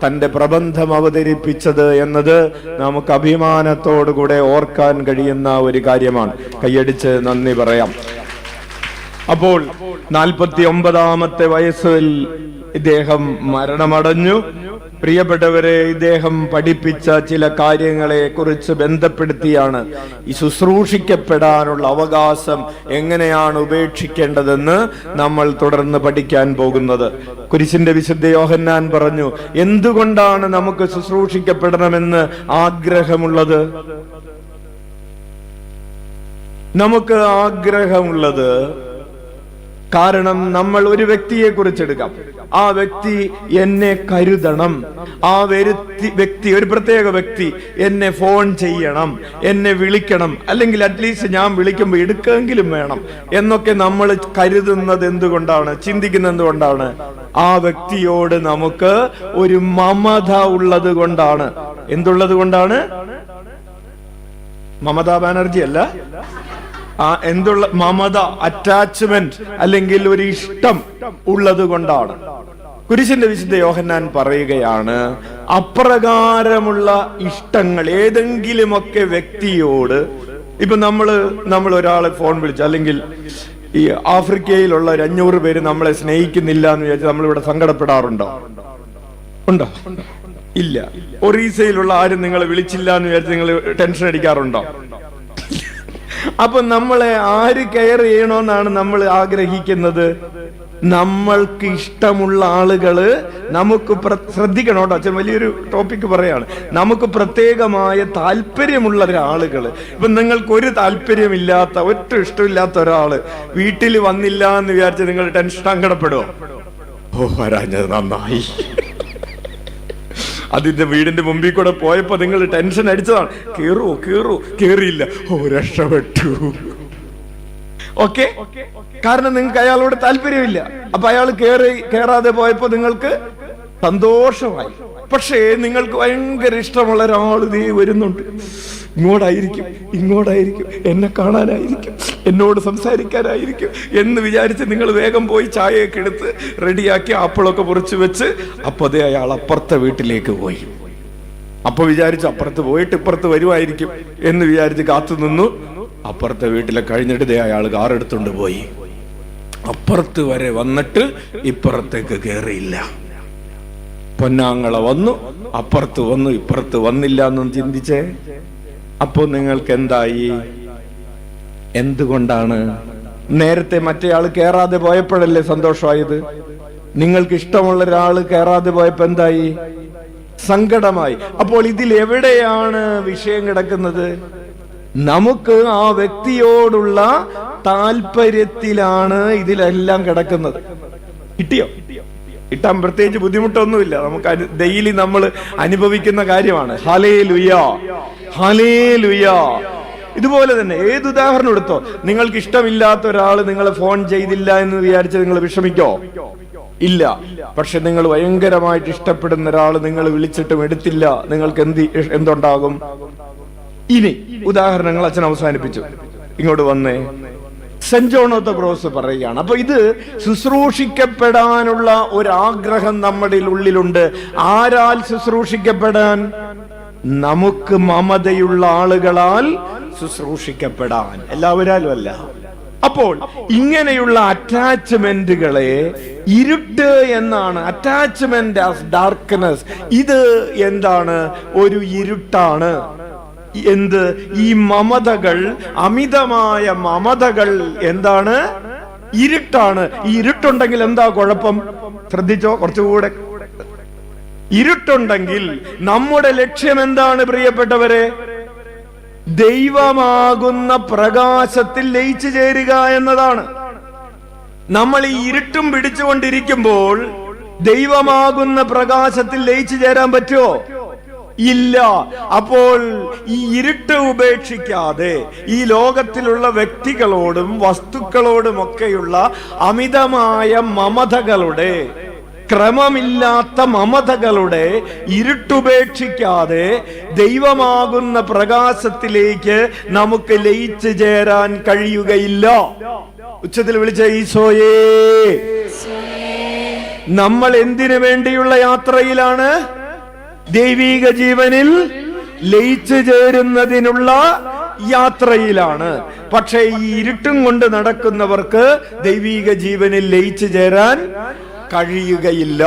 S1: തന്റെ പ്രബന്ധം അവതരിപ്പിച്ചത് എന്നത് നമുക്ക് അഭിമാനത്തോടുകൂടെ ഓർക്കാൻ കഴിയുന്ന ഒരു കാര്യമാണ്. കൈയടിച്ച് നന്ദി പറയാം. അപ്പോൾ 49-ാമത്തെ വയസ്സിൽ ഇദ്ദേഹം മരണമടഞ്ഞു. പ്രിയപ്പെട്ടവരെ, ഇദ്ദേഹം പഠിപ്പിച്ച ചില കാര്യങ്ങളെ കുറിച്ച് ബന്ധപ്പെടുത്തിയാണ് ഈ ശുശ്രൂഷിക്കപ്പെടാനുള്ള അവകാശം എങ്ങനെയാണ് ഉപേക്ഷിക്കേണ്ടതെന്ന് നമ്മൾ തുടർന്ന് പഠിക്കാൻ പോകുന്നത്. കുരിശിന്റെ വിശുദ്ധ യോഹന്നാൻ പറഞ്ഞു, എന്തുകൊണ്ടാണ് നമുക്ക് ശുശ്രൂഷിക്കപ്പെടണമെന്ന് ആഗ്രഹമുള്ളത്? നമുക്ക് ആഗ്രഹമുള്ളത് കാരണം നമ്മൾ ഒരു വ്യക്തിയെ കുറിച്ചെടുക്കാം. ആ വ്യക്തി എന്നെ കരുതണം, ആ വ്യക്തി ഒരു പ്രത്യേക വ്യക്തി എന്നെ ഫോൺ ചെയ്യണം, എന്നെ വിളിക്കണം, അല്ലെങ്കിൽ അറ്റ്ലീസ്റ്റ് ഞാൻ വിളിക്കുമ്പോൾ എടുക്കെങ്കിലും വേണം എന്നൊക്കെ നമ്മൾ കരുതുന്നത് എന്തുകൊണ്ടാണ്, ചിന്തിക്കുന്നത് എന്തുകൊണ്ടാണ്? ആ വ്യക്തിയോട് നമുക്ക് ഒരു മമത ഉള്ളത് കൊണ്ടാണ്. എന്തുള്ളത് കൊണ്ടാണ്? മമതാ ബാനർജി അല്ല, എന്തുള്ള മമത, അറ്റാച്ച്മെന്റ്, അല്ലെങ്കിൽ ഒരു ഇഷ്ടം ഉള്ളത് കൊണ്ടാണ്. കുരിശിന്റെ വിശുദ്ധ യോഹന്നാൻ പറയുകയാണ്, അപ്രകാരമുള്ള ഇഷ്ടങ്ങൾ ഏതെങ്കിലുമൊക്കെ വ്യക്തിയോട്, ഇപ്പൊ നമ്മൾ ഒരാളെ ഫോൺ വിളിച്ചു, അല്ലെങ്കിൽ ഈ ആഫ്രിക്കയിലുള്ള 500 പേര് നമ്മളെ സ്നേഹിക്കുന്നില്ല എന്ന് വിചാരിച്ച് നമ്മളിവിടെ സങ്കടപ്പെടാറുണ്ടോ? ഉണ്ടോ? ഇല്ല. ഒറീസയിലുള്ള ആരും നിങ്ങളെ വിളിച്ചില്ല എന്ന് വിചാരിച്ച് നിങ്ങൾ ടെൻഷൻ അടിക്കാറുണ്ടോ? അപ്പൊ നമ്മളെ ആര് കെയർ ചെയ്യണമെന്നാണ് നമ്മൾ ആഗ്രഹിക്കുന്നത്? നമ്മൾക്ക് ഇഷ്ടമുള്ള ആളുകള് നമുക്ക് ശ്രദ്ധിക്കണം കേട്ടോ. അച്ഛൻ വലിയൊരു ടോപ്പിക് പറയാണ്. നമുക്ക് പ്രത്യേകമായ താല്പര്യമുള്ള ഒരാളുകള്, ഇപ്പൊ നിങ്ങൾക്ക് ഒരു താല്പര്യമില്ലാത്ത, ഒറ്റ ഇഷ്ടമില്ലാത്ത ഒരാള് വീട്ടിൽ വന്നില്ല എന്ന് വിചാരിച്ച് നിങ്ങൾ ടെൻഷൻ സങ്കടപ്പെടുമോ? ഓ, വരാഞ്ഞത് നന്നായി. അതിന്റെ വീടിന്റെ മുമ്പിൽ കൂടെ പോയപ്പോ നിങ്ങൾ ടെൻഷൻ അടിച്ചതാണ്. കേറിയില്ല, ഓ രക്ഷപ്പെട്ടു. ഓക്കെ, കാരണം നിങ്ങൾക്ക് അയാളോട് താല്പര്യമില്ല. അപ്പൊ അയാൾ കേറാതെ പോയപ്പോ നിങ്ങൾക്ക് സന്തോഷമായി. പക്ഷേ നിങ്ങൾക്ക് ഭയങ്കര ഇഷ്ടമുള്ള ഒരാൾ ദേ വരുന്നുണ്ട്, ഇങ്ങോട്ടായിരിക്കും, എന്നെ കാണാനായിരിക്കും, എന്നോട് സംസാരിക്കാനായിരിക്കും എന്ന് വിചാരിച്ച് നിങ്ങൾ വേഗം പോയി ചായയൊക്കെ എടുത്ത് റെഡിയാക്കി ആപ്പിളൊക്കെ പൊറിച്ച് വെച്ച്, അപ്പൊ അതേ അയാൾ അപ്പുറത്തെ വീട്ടിലേക്ക് പോയി. അപ്പൊ വിചാരിച്ചു അപ്പുറത്ത് പോയിട്ട് ഇപ്പുറത്ത് വരുമായിരിക്കും എന്ന് വിചാരിച്ച് കാത്തു നിന്നു. അപ്പുറത്തെ വീട്ടിലെ കഴിഞ്ഞിട്ട് ദേ അയാൾ കാർ എടുത്തുകൊണ്ട് പോയി. അപ്പുറത്ത് വരെ വന്നിട്ട് ഇപ്പുറത്തേക്ക് കയറിയില്ല. പൊന്നാങ്ങള വന്നു, അപ്പുറത്ത് വന്നു, ഇപ്പുറത്ത് വന്നില്ല എന്നും ചിന്തിച്ചേ. അപ്പോ നിങ്ങൾക്ക് എന്തായി? എന്തുകൊണ്ടാണ്? നേരത്തെ മറ്റേയാൾ കേറാതെ പോയപ്പോഴല്ലേ സന്തോഷമായത്? നിങ്ങൾക്ക് ഇഷ്ടമുള്ള ഒരാൾ കേറാതെ പോയപ്പോ എന്തായി? സങ്കടമായി. അപ്പോൾ ഇതിൽ എവിടെയാണ് വിഷയം കിടക്കുന്നത്? നമുക്ക് ആ വ്യക്തിയോടുള്ള താല്പര്യത്തിലാണ് ഇതിലെല്ലാം കിടക്കുന്നത്. കിട്ടിയോ? കിട്ടാൻ പ്രത്യേകിച്ച് ബുദ്ധിമുട്ടൊന്നുമില്ല. നമുക്ക് ഡെയിലി നമ്മൾ അനുഭവിക്കുന്ന കാര്യമാണ്. ഹല്ലേലൂയാ, ഹല്ലേലൂയാ. ഇതുപോലെ തന്നെ ഏത് ഉദാഹരണം എടുത്തോ, നിങ്ങൾക്ക് ഇഷ്ടമില്ലാത്ത ഒരാൾ നിങ്ങളെ ഫോൺ ചെയ്തില്ല എന്ന് വിചാരിച്ച് നിങ്ങൾ വിഷമിക്കോ? ഇല്ല. പക്ഷെ നിങ്ങൾ ഭയങ്കരമായിട്ട് ഇഷ്ടപ്പെടുന്ന ഒരാൾ നിങ്ങൾ വിളിച്ചിട്ടും എടുത്തില്ല, നിങ്ങൾക്ക് എന്തുണ്ടാകും? ഇനി ഉദാഹരണങ്ങൾ അച്ഛൻ അവസാനിപ്പിച്ചു. ഇങ്ങോട്ട് വന്നേ. Saint John of the cross പറയുകയാണ്. അപ്പൊ ഇത് ശുശ്രൂഷിക്കപ്പെടാനുള്ള ഒരാഗ്രഹം നമ്മുടെ ഉള്ളിലുണ്ട്. ആരാൽ ശുശ്രൂഷിക്കപ്പെടാൻ? നമുക്ക് മമതയുള്ള ആളുകളാൽ ശുശ്രൂഷിക്കപ്പെടാൻ, എല്ലാവരാലും അല്ല. അപ്പോൾ ഇങ്ങനെയുള്ള അറ്റാച്ച്മെന്റുകളെ ഇരുട്ട് എന്നാണ്. Attachment as darkness. ഇത് എന്താണ്? ഒരു ഇരുട്ടാണ്. എന്ത്? ഈ മമതകൾ, അമിതമായ മമതകൾ എന്താണ്? ഇരുട്ടാണ്. ഈ ഇരുട്ടുണ്ടെങ്കിൽ എന്താ കുഴപ്പം? ശ്രദ്ധിച്ചോ കുറച്ചുകൂടെ. ഇരുട്ടുണ്ടെങ്കിൽ നമ്മുടെ ലക്ഷ്യം എന്താണ് പ്രിയപ്പെട്ടവരെ? ദൈവമാകുന്ന പ്രകാശത്തിൽ ലയിച്ചു ചേരുക എന്നതാണ്. നമ്മൾ ഈ ഇരുട്ടും പിടിച്ചുകൊണ്ടിരിക്കുമ്പോൾ ദൈവമാകുന്ന പ്രകാശത്തിൽ ലയിച്ചു ചേരാൻ പറ്റുമോ? ഇല്ല. അപ്പോൾ ഈ ഇരുട്ട് ഉപേക്ഷിക്കാതെ ഈ ലോകത്തിലുള്ള വ്യക്തികളോടും വസ്തുക്കളോടും ഒക്കെയുള്ള അമിതമായ മമതകളുടെ ക്രമമില്ലാത്ത മമതകളുടെ ഇരുട്ടുപേക്ഷിക്കാതെ ദൈവമാകുന്ന പ്രകാശത്തിലേക്ക് നമുക്ക് ലയിച്ചു ചേരാൻ കഴിയുകയില്ല. ഉച്ചത്തിൽ വിളിച്ച ഈശോയേ. നമ്മൾ എന്തിനു വേണ്ടിയുള്ള യാത്രയിലാണ്? ദൈവീക ജീവനിൽ ലയിച്ചു ചേരുന്നതിനുള്ള യാത്രയിലാണ്. പക്ഷേ ഈ ഇരുട്ടും കൊണ്ട് നടക്കുന്നവർക്ക് ദൈവീക ജീവനിൽ ലയിച്ചു ചേരാൻ കഴിയുകയില്ല.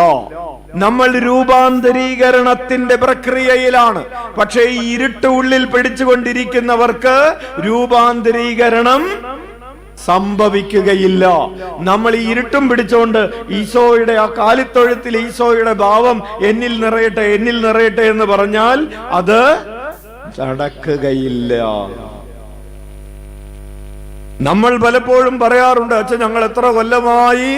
S1: നമ്മൾ രൂപാന്തരീകരണത്തിന്റെ പ്രക്രിയയിലാണ്. പക്ഷേ ഈ ഇരുട്ട് ഉള്ളിൽ പിടിച്ചുകൊണ്ടിരിക്കുന്നവർക്ക് രൂപാന്തരീകരണം സംഭവിക്കുകയില്ല. നമ്മൾ ഈ ഇരുട്ടും പിടിച്ചോണ്ട് ഈശോയുടെ ആ കാലിത്തൊഴുത്തിൽ ഈശോയുടെ ഭാവം എന്നിൽ നിറയട്ടെ, എന്നിൽ നിറയട്ടെ എന്ന് പറഞ്ഞാൽ അത് നടക്കുകയില്ല. നമ്മൾ പലപ്പോഴും പറയാറുണ്ട്, അച്ഛൻ ഞങ്ങൾ എത്ര കൊല്ലമായി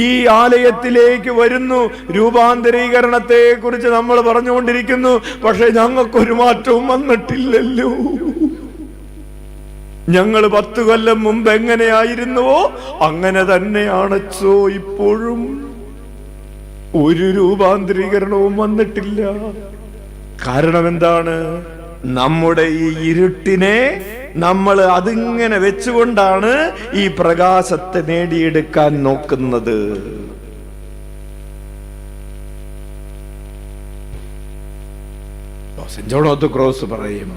S1: ഈ ആലയത്തിലേക്ക് വരുന്നു, രൂപാന്തരീകരണത്തെ കുറിച്ച് നമ്മൾ പറഞ്ഞുകൊണ്ടിരിക്കുന്നു, പക്ഷെ ഞങ്ങൾക്കൊരു മാറ്റവും വന്നിട്ടില്ലല്ലോ. ഞങ്ങൾ 10 കൊല്ലം മുമ്പ് എങ്ങനെയായിരുന്നുവോ അങ്ങനെ തന്നെയാണച്ചോ ഇപ്പോഴും. ഒരു രൂപാന്തരീകരണവും വന്നിട്ടില്ല. കാരണം എന്താണ്? നമ്മുടെ ഈ ഇരുട്ടിനെ നമ്മൾ അതിങ്ങനെ വെച്ചുകൊണ്ടാണ് ഈ പ്രകാശത്തെ നേടിയെടുക്കാൻ നോക്കുന്നത്. Saint John of the cross പറയും,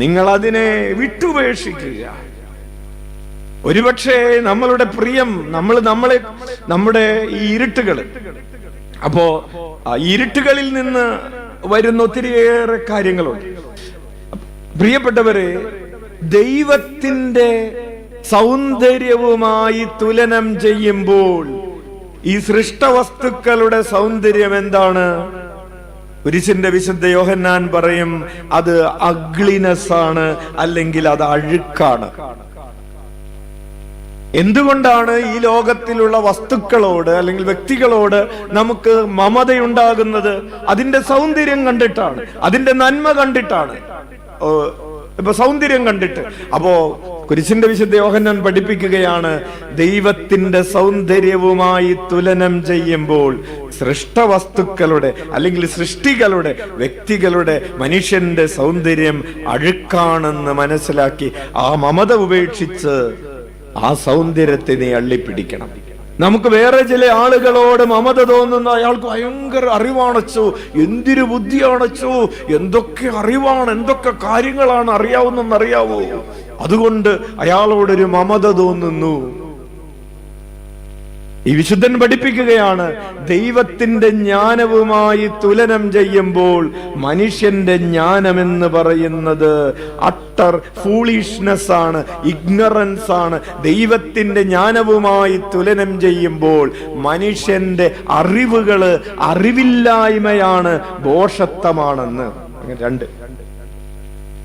S1: നിങ്ങൾ അതിനെ വിട്ടുപേക്ഷിക്കുക. ഒരുപക്ഷെ നമ്മളുടെ പ്രിയം നമ്മുടെ ഈ ഇരുട്ടുകൾ, അപ്പോ ഇരുട്ടുകളിൽ നിന്ന് വരുന്ന ഒത്തിരിയേറെ കാര്യങ്ങളുണ്ട്. പ്രിയപ്പെട്ടവരെ, ദൈവത്തിന്റെ സൗന്ദര്യവുമായി തുലനം ചെയ്യുമ്പോൾ ഈ സൃഷ്ടവസ്തുക്കളുടെ സൗന്ദര്യം എന്താണ്? കുരിശിന്റെ വിശുദ്ധ യോഹന്നാൻ പറയും, അത് അഗ്ലിനെസ് ആണ്, അല്ലെങ്കിൽ അത് അഴുക്കാണ്. എന്തുകൊണ്ടാണ് ഈ ലോകത്തിലുള്ള വസ്തുക്കളോട് അല്ലെങ്കിൽ വ്യക്തികളോട് നമുക്ക് മമതയുണ്ടാകുന്നത്? അതിന്റെ സൗന്ദര്യം കണ്ടിട്ടാണ്, അതിന്റെ നന്മ കണ്ടിട്ടാണ്, ഇപ്പൊ സൗന്ദര്യം കണ്ടിട്ട്. അപ്പോ കുരിശിന്റെ വിശുദ്ധ യോഹന്നാൻ പഠിപ്പിക്കുകയാണ്, ദൈവത്തിന്റെ സൗന്ദര്യവുമായി തുലനം ചെയ്യുമ്പോൾ സൃഷ്ടവസ്തുക്കളുടെ അല്ലെങ്കിൽ സൃഷ്ടികളുടെ, വ്യക്തികളുടെ, മനുഷ്യന്റെ സൗന്ദര്യം അഴുക്കാണെന്ന് മനസ്സിലാക്കി ആ മമത ഉപേക്ഷിച്ച് ആ സൗന്ദര്യത്തെ നീ അള്ളിപ്പിടിക്കണം. നമുക്ക് വേറെ ചില ആളുകളോട് മമത തോന്നുന്ന, അയാൾക്ക് ഭയങ്കര അറിവാണച്ചോ, എന്തൊരു ബുദ്ധിയാണച്ചോ, എന്തൊക്കെ അറിവാണ്, എന്തൊക്കെ കാര്യങ്ങളാണ് അറിയാവുന്നറിയാവോ, അതുകൊണ്ട് അയാളോടൊരു മമത തോന്നുന്നു. ഈ വിശുദ്ധൻ പഠിപ്പിക്കുകയാണ്, ദൈവത്തിന്റെ ജ്ഞാനവുമായി തുലനം ചെയ്യുമ്പോൾ മനുഷ്യന്റെ ജ്ഞാനമെന്ന് പറയുന്നത് അട്ടർ ഫൂളിഷ്നെസ് ആണ്, ഇഗ്നറൻസ് ആണ്. ദൈവത്തിന്റെ ജ്ഞാനവുമായി തുലനം ചെയ്യുമ്പോൾ മനുഷ്യന്റെ അറിവുകള് അറിവില്ലായ്മയാണ്, ഭോഷത്വമാണെന്ന്. രണ്ട്.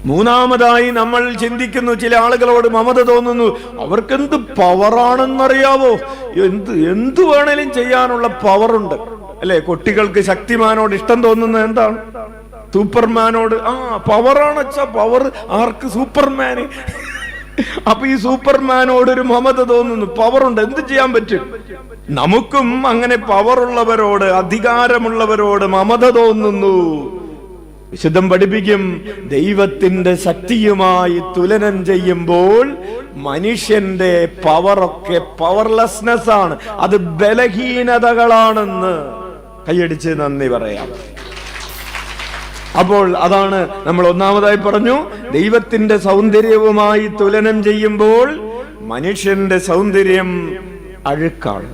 S1: മൂന്നാമതായി നമ്മൾ ചിന്തിക്കുന്നു, ചില ആളുകളോട് മമത തോന്നുന്നു, അവർക്കെന്ത് പവറാണെന്നറിയാവോ, എന്ത് വേണേലും ചെയ്യാനുള്ള പവറുണ്ട് അല്ലെ? കുട്ടികൾക്ക് ശക്തിമാനോട് ഇഷ്ടം തോന്നുന്നത് എന്താണ്? സൂപ്പർമാനോട്. പവറാണച്ചാ പവർ. ആർക്ക്? സൂപ്പർമാന്. അപ്പൊ ഈ സൂപ്പർമാനോട് ഒരു മമത തോന്നുന്നു, പവറുണ്ട്, എന്ത് ചെയ്യാൻ പറ്റും? നമുക്കും അങ്ങനെ പവറുള്ളവരോട്, അധികാരമുള്ളവരോട് മമത തോന്നുന്നു. വിശുദ്ധം പഠിപ്പിക്കും, ദൈവത്തിന്റെ ശക്തിയുമായി തുലനം ചെയ്യുമ്പോൾ മനുഷ്യന്റെ പവറൊക്കെ പവർലെസ്നെസ് ആണ്, അത് ബലഹീനതകളാണെന്ന് കൈയടിച്ച് നന്ദി പറയാം. അപ്പോൾ അതാണ് നമ്മൾ ഒന്നാമതായി പറഞ്ഞു, ദൈവത്തിന്റെ സൗന്ദര്യവുമായി തുലനം ചെയ്യുമ്പോൾ മനുഷ്യന്റെ സൗന്ദര്യം അഴുക്കാണ്.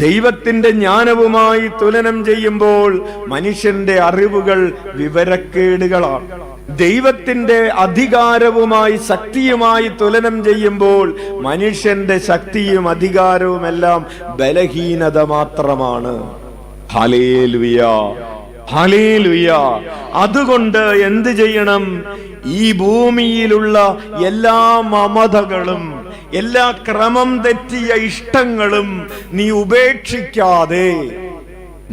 S1: ദൈവത്തിന്റെ ജ്ഞാനവുമായി തുലനം ചെയ്യുമ്പോൾ മനുഷ്യന്റെ അറിവുകൾ വിവരക്കേടുകളാണ്. ദൈവത്തിന്റെ അധികാരവുമായി ശക്തിയുമായി തുലനം ചെയ്യുമ്പോൾ മനുഷ്യന്റെ ശക്തിയും അധികാരവും എല്ലാം ബലഹീനത മാത്രമാണ്. Hallelujah, hallelujah. അതുകൊണ്ട് എന്ത് ചെയ്യണം? ഈ ഭൂമിയിലുള്ള എല്ലാ മമതകളും, എല്ലാ ക്രമം തെറ്റിയ ഇഷ്ടങ്ങളും നീ ഉപേക്ഷിക്കാതെ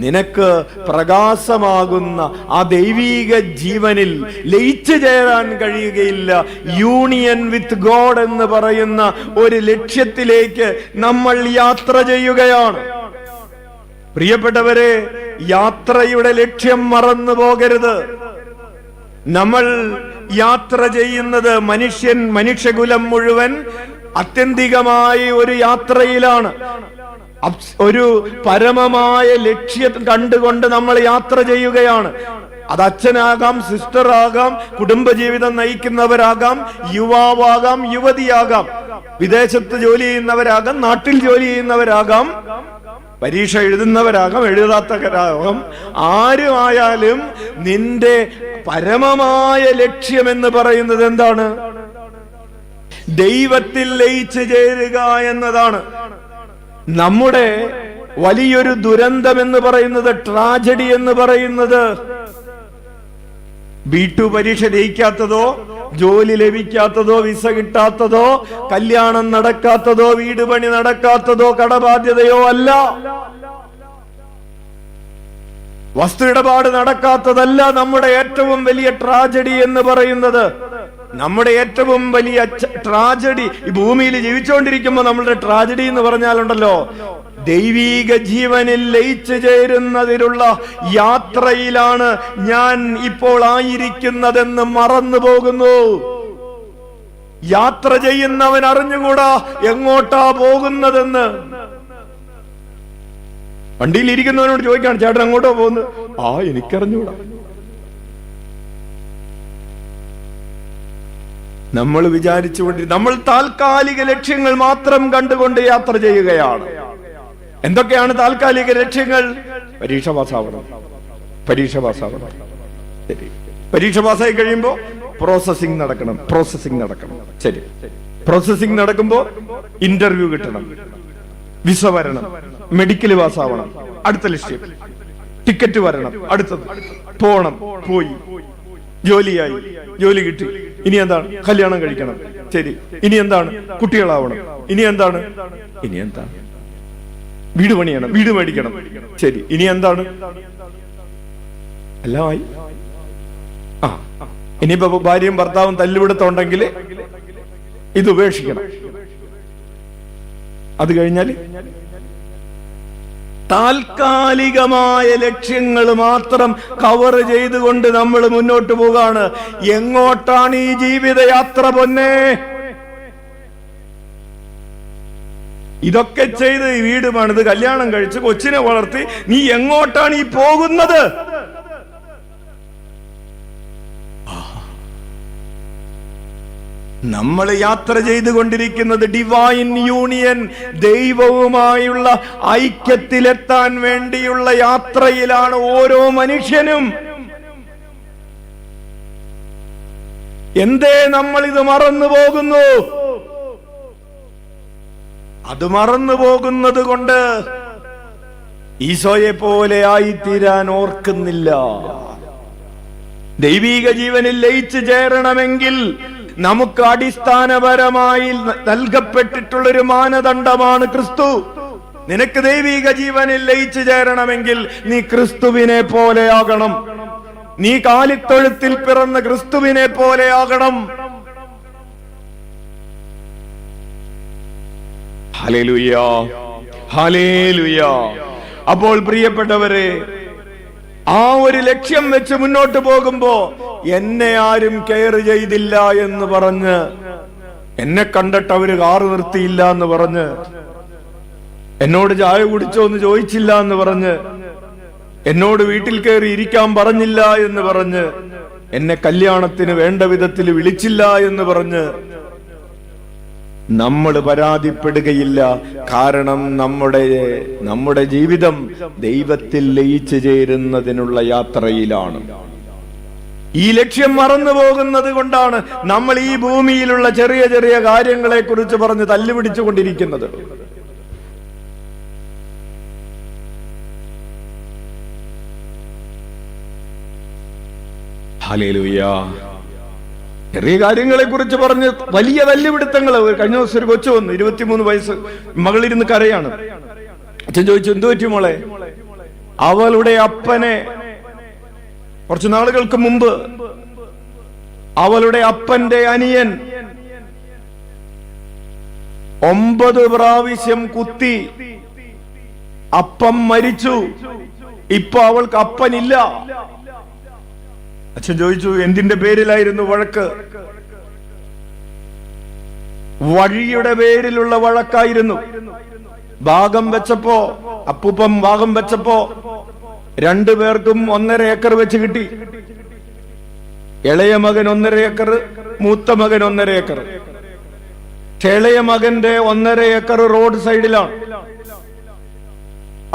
S1: നിനക്ക് പ്രകാശമാകുന്ന ആ ദൈവീക ജീവനിൽ ലയിച്ചു ചേരാൻ കഴിയുകയില്ല. യൂണിയൻ വിത്ത് ഗോഡ് എന്ന് പറയുന്ന ഒരു ലക്ഷ്യത്തിലേക്ക് നമ്മൾ യാത്ര ചെയ്യുകയാണ്. പ്രിയപ്പെട്ടവരെ, യാത്രയുടെ ലക്ഷ്യം മറന്നു പോകരുത്. നമ്മൾ യാത്ര ചെയ്യുന്നത്, മനുഷ്യകുലം മുഴുവൻ ആത്യന്തികമായി ഒരു യാത്രയിലാണ്. ഒരു പരമമായ ലക്ഷ്യം കണ്ടുകൊണ്ട് നമ്മൾ യാത്ര ചെയ്യുകയാണ്. അത് അച്ഛനാകാം, സിസ്റ്ററാകാം, കുടുംബജീവിതം നയിക്കുന്നവരാകാം, യുവാവാകാം, യുവതിയാകാം, വിദേശത്ത് ജോലി ചെയ്യുന്നവരാകാം, നാട്ടിൽ ജോലി ചെയ്യുന്നവരാകാം, പരീക്ഷ എഴുതുന്നവരാകാം, എഴുതാത്തവരാകാം, ആരും ആയാലും നിന്റെ പരമമായ ലക്ഷ്യം എന്ന് പറയുന്നത് എന്താണ്? ദൈവത്തിൽ ലയിച്ചു ചേരുക എന്നതാണ്. നമ്മുടെ വലിയൊരു ദുരന്തം എന്ന് പറയുന്നത്, ട്രാജഡി എന്ന് പറയുന്നത്, B2 പരീക്ഷ ജയിക്കാത്തതോ, ജോലി ലഭിക്കാത്തതോ, വിസ കിട്ടാത്തതോ, കല്യാണം നടക്കാത്തതോ, വീട് പണി നടക്കാത്തതോ, കടബാധ്യതയോ അല്ല. വസ്തു ഇടപാട് നടക്കാത്തതല്ല നമ്മുടെ ഏറ്റവും വലിയ ട്രാജഡി എന്ന് പറയുന്നത്. നമ്മുടെ ഏറ്റവും വലിയ ട്രാജഡി ഈ ഭൂമിയിൽ ജീവിച്ചുകൊണ്ടിരിക്കുമ്പോൾ നമ്മളുടെ ട്രാജഡി എന്ന് പറഞ്ഞാലുണ്ടല്ലോ, ദൈവീക ജീവനിൽ ലയിച്ചു ചേരുന്നതിനുള്ള യാത്രയിലാണ് ഞാൻ ഇപ്പോൾ ആയിരിക്കുന്നതെന്ന് മറന്നു പോകുന്നു. യാത്ര ചെയ്യുന്നവൻ അറിഞ്ഞുകൂടാ എങ്ങോട്ടാ പോകുന്നതെന്ന്. വണ്ടിയിൽ ഇരിക്കുന്നവനോട് ചോദിക്കാണ്, ചേട്ടൻ അങ്ങോട്ടോ പോകുന്നത്? എനിക്കറിഞ്ഞൂടാ. നമ്മൾ നമ്മൾ താൽക്കാലിക ലക്ഷ്യങ്ങൾ മാത്രം കണ്ടുകൊണ്ട് യാത്ര ചെയ്യുകയാണ്. എന്തൊക്കെയാണ് താൽക്കാലിക ലക്ഷ്യങ്ങൾ? പരീക്ഷ പാസ്സാവണം. ശരി, പരീക്ഷ പാസ്സായി കഴിയുമ്പോ പ്രോസസിംഗ് നടക്കണം. ശരി, പ്രോസസിംഗ് നടക്കുമ്പോ ഇന്റർവ്യൂ കിട്ടണം, വിസ വരണം, മെഡിക്കൽ പാസ്സാവണം, അടുത്ത ലക്ഷ്യം, ടിക്കറ്റ് വരണം, അടുത്തത് പോണം, പോയി, ജോലിയായി, ജോലി കിട്ടി, ഇനി എന്താണ്? കല്യാണം കഴിക്കണം. ശരി, ഇനി എന്താണ്? കുട്ടികളാവണം. ഇനി എന്താണ്? വീട് പണിയണം, വീട് മേടിക്കണം. ശരി, ഇനി എന്താണ്? എല്ലാം ആയി. ഇനിയിപ്പോ ഭാര്യയും ഭർത്താവും തല്ലുപിടുത്തമുണ്ടെങ്കിൽ ഇത് ഉപേക്ഷിക്കണം. അത് കഴിഞ്ഞാൽ താൽക്കാലികമായ ലക്ഷ്യങ്ങൾ മാത്രം കവർ ചെയ്തുകൊണ്ട് നമ്മൾ മുന്നോട്ട് പോകാണ്. എങ്ങോട്ടാണ് ഈ ജീവിതയാത്ര പൊന്നേ? ഇതൊക്കെ ചെയ്ത് വീട് പണിത് കല്യാണം കഴിച്ച് കൊച്ചിനെ വളർത്തി നീ എങ്ങോട്ടാണ് ഈ പോകുന്നത്? നമ്മൾ യാത്ര ചെയ്തുകൊണ്ടിരിക്കുന്നത് ഡിവൈൻ യൂണിയൻ, ദൈവവുമായുള്ള ഐക്യത്തിലെത്താൻ വേണ്ടിയുള്ള യാത്രയിലാണ് ഓരോ മനുഷ്യനും. എന്തേ നമ്മൾ ഇത് മറന്നു പോകുന്നു? അത് മറന്നു പോകുന്നത് കൊണ്ട് ഈശോയെ പോലെ ആയിത്തീരാൻ ഓർക്കുന്നില്ല. ദൈവീക ജീവനിൽ ലയിച്ചു ചേരണമെങ്കിൽ നമുക്ക് അടിസ്ഥാനപരമായി നൽകപ്പെട്ടിട്ടുള്ളൊരു മാനദണ്ഡമാണ് ക്രിസ്തു. നിനക്ക് ദൈവീക ജീവനിൽ ലയിച്ചു ചേരണമെങ്കിൽ നീ ക്രിസ്തുവിനെ പോലെയാകണം. നീ കാലിത്തൊഴുത്തിൽ പിറന്ന ക്രിസ്തുവിനെ പോലെയാകണം. Hallelujah, hallelujah. അപ്പോൾ പ്രിയപ്പെട്ടവരെ, ആ ഒരു ലക്ഷ്യം വെച്ച് മുന്നോട്ട് പോകുമ്പോ എന്നെ ആരും കെയർ ചെയ്തില്ല എന്ന് പറഞ്ഞ്, എന്നെ കണ്ടിട്ട് അവര് കാറ് നിർത്തിയില്ല എന്ന് പറഞ്ഞ്, എന്നോട് ചായ കുടിച്ചോ എന്ന് ചോദിച്ചില്ല എന്ന് പറഞ്ഞ്, എന്നോട് വീട്ടിൽ കയറി ഇരിക്കാൻ പറഞ്ഞില്ല എന്ന് പറഞ്ഞ്, എന്നെ കല്യാണത്തിന് വേണ്ട വിധത്തിൽ വിളിച്ചില്ല എന്ന് പറഞ്ഞ് നമ്മൾ പരാതിപ്പെടുകയില്ല. കാരണം നമ്മുടെ ജീവിതം ദൈവത്തിൽ ലയിച്ചു ചേരുന്നതിനുള്ള യാത്രയിലാണ്. ഈ ലക്ഷ്യം മറന്നു പോകുന്നത് കൊണ്ടാണ് നമ്മൾ ഈ ഭൂമിയിലുള്ള ചെറിയ ചെറിയ കാര്യങ്ങളെ കുറിച്ച് പറഞ്ഞ് തല്ലുപിടിച്ചുകൊണ്ടിരിക്കുന്നത്. ഹല്ലേലൂയ. ചെറിയ കാര്യങ്ങളെ കുറിച്ച് പറഞ്ഞ് വലിയ തല്ലുപിടുത്തങ്ങൾ. കഴിഞ്ഞ ദിവസം ഒരു കൊച്ചു വന്നു, 23 വയസ്സ്, മകളിരുന്ന് കരയാണ്. അച്ഛൻ ചോദിച്ചു, എന്തു പറ്റി മോളെ? അവളുടെ അപ്പനെ കുറച്ചു നാളുകൾക്ക് മുമ്പ് അവളുടെ അപ്പന്റെ അനിയൻ 9 പ്രാവശ്യം കുത്തി അപ്പം മരിച്ചു, ഇപ്പൊ അവൾക്ക് അപ്പനില്ല. അച്ഛൻ ചോദിച്ചു, എന്തിന്റെ പേരിലായിരുന്നു വഴക്ക്? വഴിയുടെ പേരിലുള്ള വഴക്കായിരുന്നു. ഭാഗം വെച്ചപ്പോ, അപ്പൂപ്പം ഭാഗം വെച്ചപ്പോ 2 പേർക്കും 1.5 ഏക്കർ വെച്ച് കിട്ടി. ഇളയ മകൻ 1.5 ഏക്കർ, മൂത്ത മകൻ 1.5 ഏക്കർ. ഇളയ മകന്റെ 1.5 ഏക്കർ റോഡ് സൈഡിലാണ്.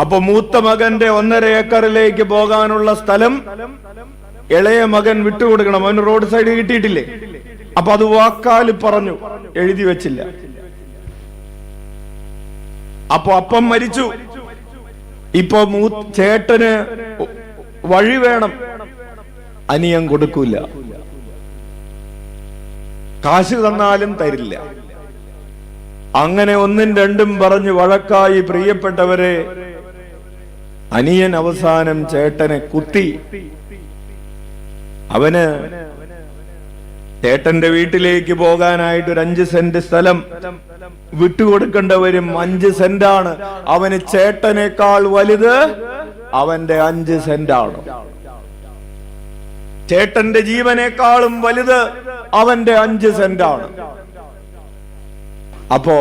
S1: അപ്പൊ മൂത്ത മകന്റെ 1.5 ഏക്കറിലേക്ക് പോകാനുള്ള സ്ഥലം ഇളയ മകൻ വിട്ടുകൊടുക്കണം. അവന് റോഡ് സൈഡ് കിട്ടിയിട്ടില്ലേ? അപ്പൊ അത് വാക്കാൽ പറഞ്ഞു, എഴുതി വെച്ചില്ല. അപ്പൊ അപ്പം മരിച്ചു, ഇപ്പൊ ചേട്ടന് വഴി വേണം, അനിയൻ കൊടുക്കൂല. കാശ് തന്നാലും തരില്ല. അങ്ങനെ 1ഉം 2ഉം പറഞ്ഞ് വഴക്കായി. പ്രിയപ്പെട്ടവരെ, അനിയൻ അവസാനം ചേട്ടനെ കുത്തി. അവന് ചേട്ടന്റെ വീട്ടിലേക്ക് പോകാനായിട്ട് ഒരു 5 സെന്റ് സ്ഥലം വിട്ടുകൊടുക്കേണ്ടവരും 5 സെന്റാണ്. അവന് ചേട്ടനേക്കാൾ വലുത് അവന്റെ 5 സെന്റാണ്. ചേട്ടന്റെ ജീവനേക്കാളും വലുത് അവന്റെ 5 സെന്റാണ്. അപ്പോ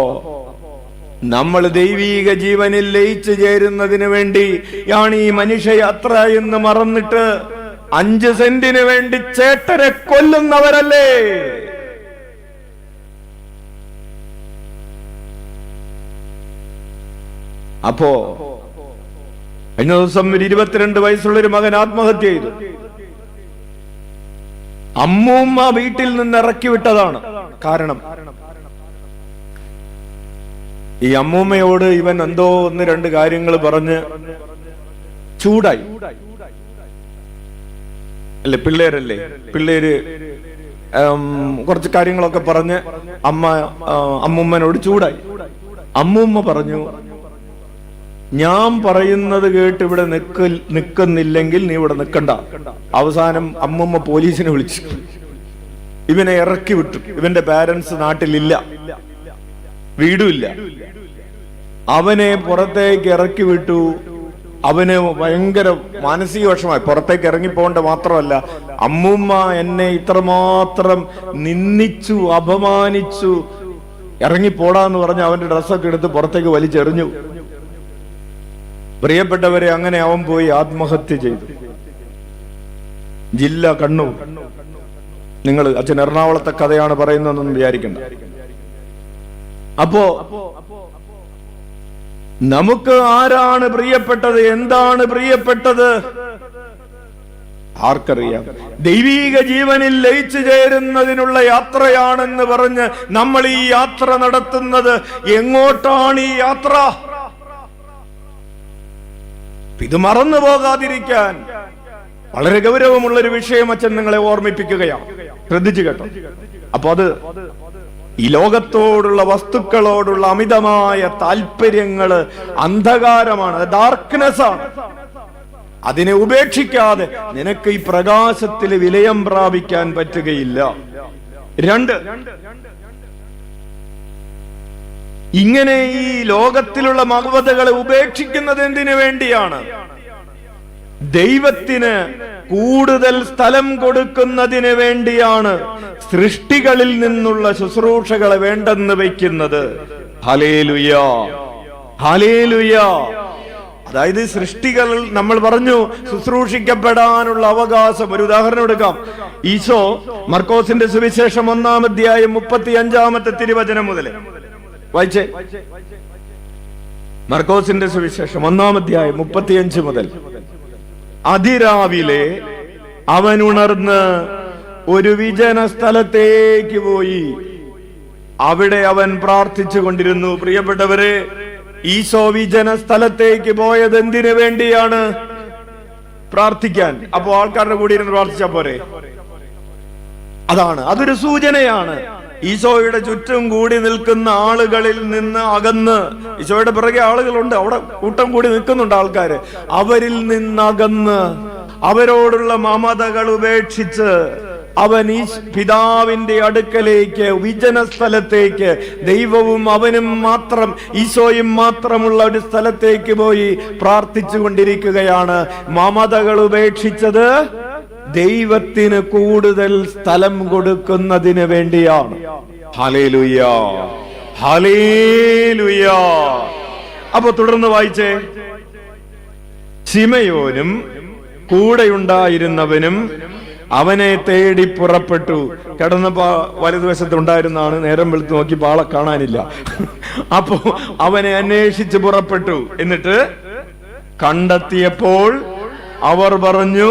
S1: നമ്മൾ ദൈവീക ജീവനിൽ ലയിച്ചു ചേരുന്നതിന് വേണ്ടി യാണ് ഈ മനുഷ്യയാത്ര എന്ന് മറന്നിട്ട് 5 സെന്റിന് വേണ്ടി ചേട്ടനെ കൊല്ലുന്നവരല്ലേ? അപ്പോ കഴിഞ്ഞ ദിവസം ഒരു 22 വയസ്സുള്ളൊരു മകൻ ആത്മഹത്യ ചെയ്തു. അമ്മൂമ്മ വീട്ടിൽ നിന്ന് ഇറക്കി വിട്ടതാണ് കാരണം. ഈ അമ്മൂമ്മയോട് ഇവൻ എന്തോ 1-2 കാര്യങ്ങൾ പറഞ്ഞ് ചൂടായി. അല്ലെ, പിള്ളേരല്ലേ, പിള്ളേര് കുറച്ച് കാര്യങ്ങളൊക്കെ പറഞ്ഞ് അമ്മൂമ്മനോട് ചൂടായി. അമ്മൂമ്മ പറഞ്ഞു, ഞാൻ പറയുന്നത് കേട്ട് ഇവിടെ നിൽക്കുന്നില്ലെങ്കിൽ നീ ഇവിടെ നിൽക്കണ്ട. അവസാനം അമ്മൂമ്മ പോലീസിനെ വിളിച്ചു. ഇവനെ ഇറക്കി വിട്ടു. ഇവന്റെ പാരന്റ്സ് നാട്ടിലില്ല, വീടുമില്ല. അവനെ പുറത്തേക്ക് ഇറക്കി വിട്ടു. അവന് ഭയങ്കര മാനസിക വിഷമായി. പുറത്തേക്ക് ഇറങ്ങിപ്പോണ്ട മാത്രമല്ല, അമ്മൂമ്മ എന്നെ ഇത്രമാത്രം നിന്ദിച്ചു, അപമാനിച്ചു, ഇറങ്ങിപ്പോടാന്ന് പറഞ്ഞ് അവന്റെ ഡ്രസ്സൊക്കെ എടുത്ത് പുറത്തേക്ക് വലിച്ചെറിഞ്ഞു. പ്രിയപ്പെട്ടവരെ, അങ്ങനെ അവൻ പോയി ആത്മഹത്യ ചെയ്തു. ജില്ല കണ്ണൂർ. നിങ്ങൾ അച്ഛൻ എറണാകുളത്തെ കഥയാണ് പറയുന്നതെന്നൊന്നും വിചാരിക്കണ്ട. അപ്പോ നമുക്ക് ആരാണ് പ്രിയപ്പെട്ടത്, എന്താണ് പ്രിയപ്പെട്ടത് ആർക്കറിയാം? ദൈവീക ജീവനിൽ ലയിച്ചു ചേരുന്നതിനുള്ള യാത്രയാണെന്ന് പറഞ്ഞ് നമ്മൾ ഈ യാത്ര നടത്തുന്നത്. എങ്ങോട്ടാണ് ഈ യാത്ര? ഇത് മറന്നു പോകാതിരിക്കാൻ വളരെ ഗൗരവമുള്ളൊരു വിഷയം അച്ഛൻ നിങ്ങളെ ഓർമ്മിപ്പിക്കുകയാണ്. ശ്രദ്ധിച്ചു കേട്ടോ. അപ്പൊ അത് ഈ ലോകത്തോടുള്ള, വസ്തുക്കളോടുള്ള അമിതമായ താല്പര്യങ്ങള് അന്ധകാരമാണ്, ഡാർക്ക്നെസ് ആണ്. അതിനെ ഉപേക്ഷിക്കാതെ നിനക്ക് ഈ പ്രകാശത്തിൽ വിലയം പ്രാപിക്കാൻ പറ്റുകയില്ല. 2, ഇങ്ങനെ ഈ ലോകത്തിലുള്ള മഹത്വതകളെ ഉപേക്ഷിക്കുന്നത് എന്തിനു വേണ്ടിയാണ്? ദൈവത്തിന് കൂടുതൽ സ്ഥലം കൊടുക്കുന്നതിന് വേണ്ടിയാണ് സൃഷ്ടികളിൽ നിന്നുള്ള ശുശ്രൂഷകളെ വേണ്ടെന്ന് വയ്ക്കുന്നത്. Hallelujah, hallelujah. അതായത് സൃഷ്ടികൾ, നമ്മൾ പറഞ്ഞു, ശുശ്രൂഷിക്കപ്പെടാനുള്ള അവകാശം. ഒരു ഉദാഹരണം എടുക്കാം. ഈശോ മർക്കോസിന്റെ സുവിശേഷം 1-ാം അധ്യായം 35-ാമത്തെ തിരുവചനം മുതൽ വായിച്ചേ. മർക്കോസിന്റെ സുവിശേഷം 1-ാം അധ്യായം 35 മുതൽ. അതിരാവിലെ അവൻ ഉണർന്ന് ഒരു വിജന സ്ഥലത്തേക്ക് പോയി. അവിടെ അവൻ പ്രാർത്ഥിച്ചു കൊണ്ടിരുന്നു. പ്രിയപ്പെട്ടവരെ, ഈശോ വിജന സ്ഥലത്തേക്ക് പോയത് എന്തിനു വേണ്ടിയാണ്? പ്രാർത്ഥിക്കാൻ. അപ്പൊ ആൾക്കാരുടെ കൂടി ഇരുന്ന് പ്രാർത്ഥിച്ചാ പോരെ? അതൊരു സൂചനയാണ്. ഈശോയുടെ ചുറ്റും കൂടി നിൽക്കുന്ന ആളുകളിൽ നിന്ന് അകന്ന്, ഈശോയുടെ പിറകെ ആളുകളുണ്ട്, അവിടെ കൂട്ടം കൂടി നിൽക്കുന്നുണ്ട് ആൾക്കാര്. അവരിൽ നിന്നകന്ന്, അവരോടുള്ള മമതകൾ ഉപേക്ഷിച്ച് അവൻ ഈ പിതാവിന്റെ അടുക്കലേക്ക്, വിജന സ്ഥലത്തേക്ക്, ദൈവവും അവനും മാത്രം, ഈശോയും മാത്രമുള്ള ഒരു സ്ഥലത്തേക്ക് പോയി പ്രാർത്ഥിച്ചു കൊണ്ടിരിക്കുകയാണ്. മമതകൾ ഉപേക്ഷിച്ചത് ദൈവത്തിന് കൂടുതൽ സ്ഥലം കൊടുക്കുന്നതിന് വേണ്ടിയാണ്. Hallelujah, hallelujah. അപ്പൊ തുടർന്ന് വായിച്ചേ. ശിമയോനും കൂടെയുണ്ടായിരുന്നവനും അവനെ തേടി പുറപ്പെട്ടു. കിടന്നപ്പോ വലതുവശത്തുണ്ടായിരുന്നാണ്. നേരം വെളുത്ത് നോക്കി ആളെ കാണാനില്ല. അപ്പോ അവനെ അന്വേഷിച്ച് പുറപ്പെട്ടു. എന്നിട്ട് കണ്ടെത്തിയപ്പോൾ അവർ പറഞ്ഞു,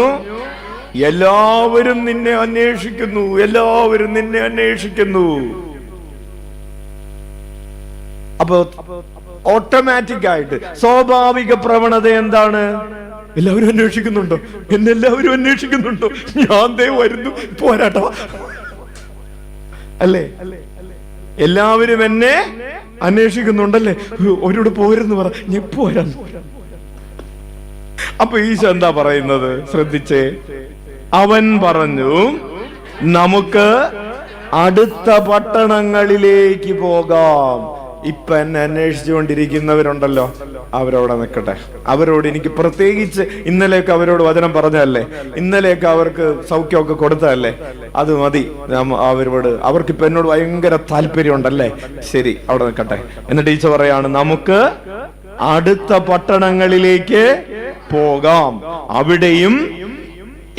S1: എല്ലാവരും നിന്നെ അന്വേഷിക്കുന്നു, എല്ലാവരും നിന്നെ അന്വേഷിക്കുന്നു. അപ്പൊ ഓട്ടോമാറ്റിക് ആയിട്ട് സ്വാഭാവിക പ്രവണത എന്താണ്? എല്ലാവരും അന്വേഷിക്കുന്നുണ്ടോ? എന്നെ എല്ലാവരും അന്വേഷിക്കുന്നുണ്ടോ? ഞാൻ ദേ വരുന്നു, പോരാട്ടോ, അല്ലേ? എല്ലാവരും എന്നെ അന്വേഷിക്കുന്നുണ്ടല്ലേ? ഒരോട് പോരെന്ന് പറ, ഞാൻ പോരാന്ന്. അപ്പൊ ഈശോ എന്താ പറയുന്നത്? ശ്രദ്ധിച്ചേ. അവൻ പറഞ്ഞു, നമുക്ക് അടുത്ത പട്ടണങ്ങളിലേക്ക് പോകാം. ഇപ്പൊ എന്നെ അന്വേഷിച്ചുകൊണ്ടിരിക്കുന്നവരുണ്ടല്ലോ, അവരവിടെ നിൽക്കട്ടെ. അവരോട് എനിക്ക് പ്രത്യേകിച്ച് ഇന്നലെയൊക്കെ അവരോട് വചനം പറഞ്ഞതല്ലേ, ഇന്നലെയൊക്കെ അവർക്ക് സൗഖ്യമൊക്കെ കൊടുത്തതല്ലേ, അത് മതി. അവരോട് അവർക്കിപ്പോ എന്നോട് ഭയങ്കര താല്പര്യം ഉണ്ടല്ലേ, ശരി, അവിടെ നിൽക്കട്ടെ. എന്നിട്ട് ഈശോ പറയാണ്, നമുക്ക് അടുത്ത പട്ടണങ്ങളിലേക്ക് പോകാം, അവിടെയും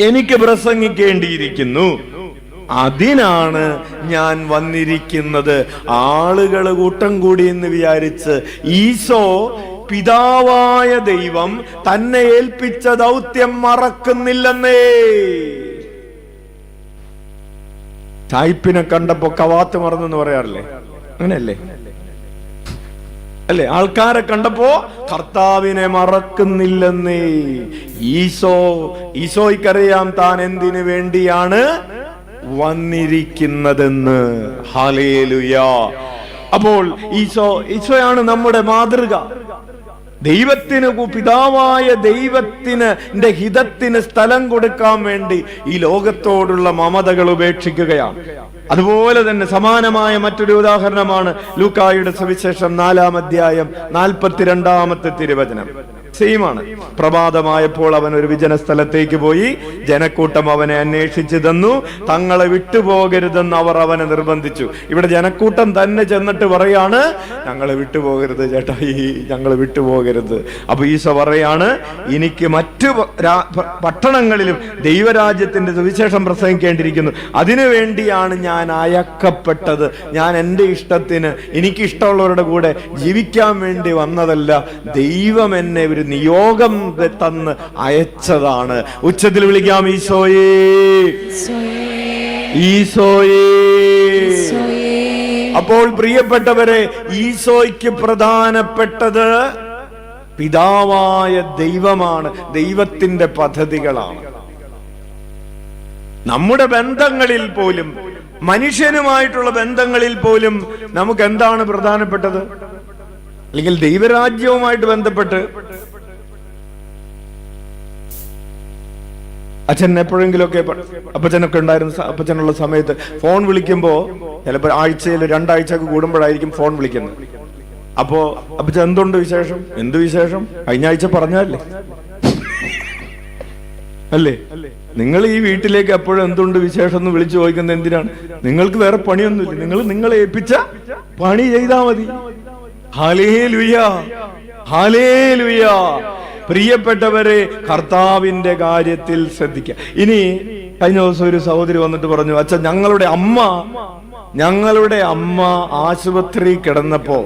S1: എനിക്ക് പ്രസംഗിക്കേണ്ടിയിരിക്കുന്നു. അതിനാണ് ഞാൻ വന്നിരിക്കുന്നത്. ആളുകൾ കൂട്ടം കൂടി എന്ന് വിചാരിച്ച് ഈശോ പിതാവായ ദൈവം തന്നെ ഏൽപ്പിച്ച ദൗത്യം മറക്കുന്നില്ലെന്നേ. ചായ്പിനെ കണ്ടപ്പോ കവാത്ത് മറന്നെന്ന് പറയാറില്ലേ? അങ്ങനെയല്ലേ? അല്ലെ? ആൾക്കാരെ കണ്ടപ്പോ കർത്താവിനെ മറക്കുന്നില്ലെന്നേ. ഈശോയ്ക്കറിയാം താൻ എന്തിനു വേണ്ടിയാണ് വന്നിരിക്കുന്നതെന്ന്. ഹല്ലേലൂയ. അപ്പോൾ ഈശോയാണ് നമ്മുടെ മാതൃക. ദൈവത്തിന്, പിതാവായ ദൈവത്തിന് ഹിതത്തിന് സ്ഥലം കൊടുക്കാൻ വേണ്ടി ഈ ലോകത്തോടുള്ള മമതകൾ ഉപേക്ഷിക്കുകയാണ്. അതുപോലെ തന്നെ സമാനമായ മറ്റൊരു ഉദാഹരണമാണ് ലൂക്കായുടെ സുവിശേഷം 4-ാം അധ്യായം 42-ാമത്തെ തിരുവചനം. സെയിമാണ്. പ്രഭാതമായപ്പോൾ അവൻ ഒരു വിജന സ്ഥലത്തേക്ക് പോയി. ജനക്കൂട്ടം അവനെ അന്വേഷിച്ചു തന്നു. തങ്ങളെ വിട്ടുപോകരുതെന്ന് അവർ അവനെ നിർബന്ധിച്ചു. ഇവിടെ ജനക്കൂട്ടം തന്നെ ചെന്നിട്ട് പറയാണ്, ഞങ്ങളെ വിട്ടുപോകരുത് ചേട്ടായി, ഞങ്ങളെ വിട്ടുപോകരുത്. അപ്പൊ ഈശോ പറയാണ്, എനിക്ക് മറ്റു പട്ടണങ്ങളിലും ദൈവരാജ്യത്തിന്റെ സുവിശേഷം പ്രസംഗിക്കേണ്ടിയിരിക്കുന്നു. അതിനുവേണ്ടിയാണ് ഞാൻ അയക്കപ്പെട്ടത്. ഞാൻ എൻ്റെ ഇഷ്ടത്തിന്, എനിക്കിഷ്ടമുള്ളവരുടെ കൂടെ ജീവിക്കാൻ വേണ്ടി വന്നതല്ല. ദൈവം എന്നെ ഒരു നിയോഗം തന്ന് അയച്ചതാണ്. ഉച്ചത്തിൽ വിളിക്കാം, ഈശോയേ, ഈശോയേ. അപ്പോൾ പ്രിയപ്പെട്ടവരെ, ഈശോയ്ക്ക് പ്രധാനപ്പെട്ടത് പിതാവായ ദൈവമാണ്, ദൈവത്തിന്റെ പദ്ധതികളാണ്. നമ്മുടെ ബന്ധങ്ങളിൽ പോലും, മനുഷ്യനുമായിട്ടുള്ള ബന്ധങ്ങളിൽ പോലും നമുക്ക് എന്താണ് പ്രധാനപ്പെട്ടത്? അല്ലെങ്കിൽ ദൈവരാജ്യവുമായിട്ട് ബന്ധപ്പെട്ട് അച്ഛൻ എപ്പോഴെങ്കിലുമൊക്കെ, അപ്പച്ചനൊക്കെ ഉണ്ടായിരുന്ന അപ്പച്ചനുള്ള സമയത്ത് ഫോൺ വിളിക്കുമ്പോ ചിലപ്പോൾ ആഴ്ചയിൽ 2 ആഴ്ചക്ക് കൂടുമ്പോഴായിരിക്കും ഫോൺ വിളിക്കുന്നത്. അപ്പോ അപ്പച്ചൻ എന്തുണ്ട് വിശേഷം? എന്ത് വിശേഷം? കഴിഞ്ഞ ആഴ്ച പറഞ്ഞല്ലേ അല്ലേ? നിങ്ങൾ ഈ വീട്ടിലേക്ക് എപ്പോഴും എന്തുണ്ട് വിശേഷം എന്ന് വിളിച്ചു ചോദിക്കുന്നത് എന്തിനാണ്? നിങ്ങൾക്ക് വേറെ പണിയൊന്നുമില്ല. നിങ്ങളെ ഏൽപ്പിച്ച പണി ചെയ്താൽ മതി. Hallelujah, hallelujah. പ്രിയപ്പെട്ടവരെ, കർത്താവിന്റെ കാര്യത്തിൽ ശ്രദ്ധിക്കുക. ഇനി കഴിഞ്ഞ ദിവസം ഒരു സഹോദരി വന്നിട്ട് പറഞ്ഞു, അച്ഛൻ, ഞങ്ങളുടെ അമ്മ ആശുപത്രി കിടന്നപ്പോ,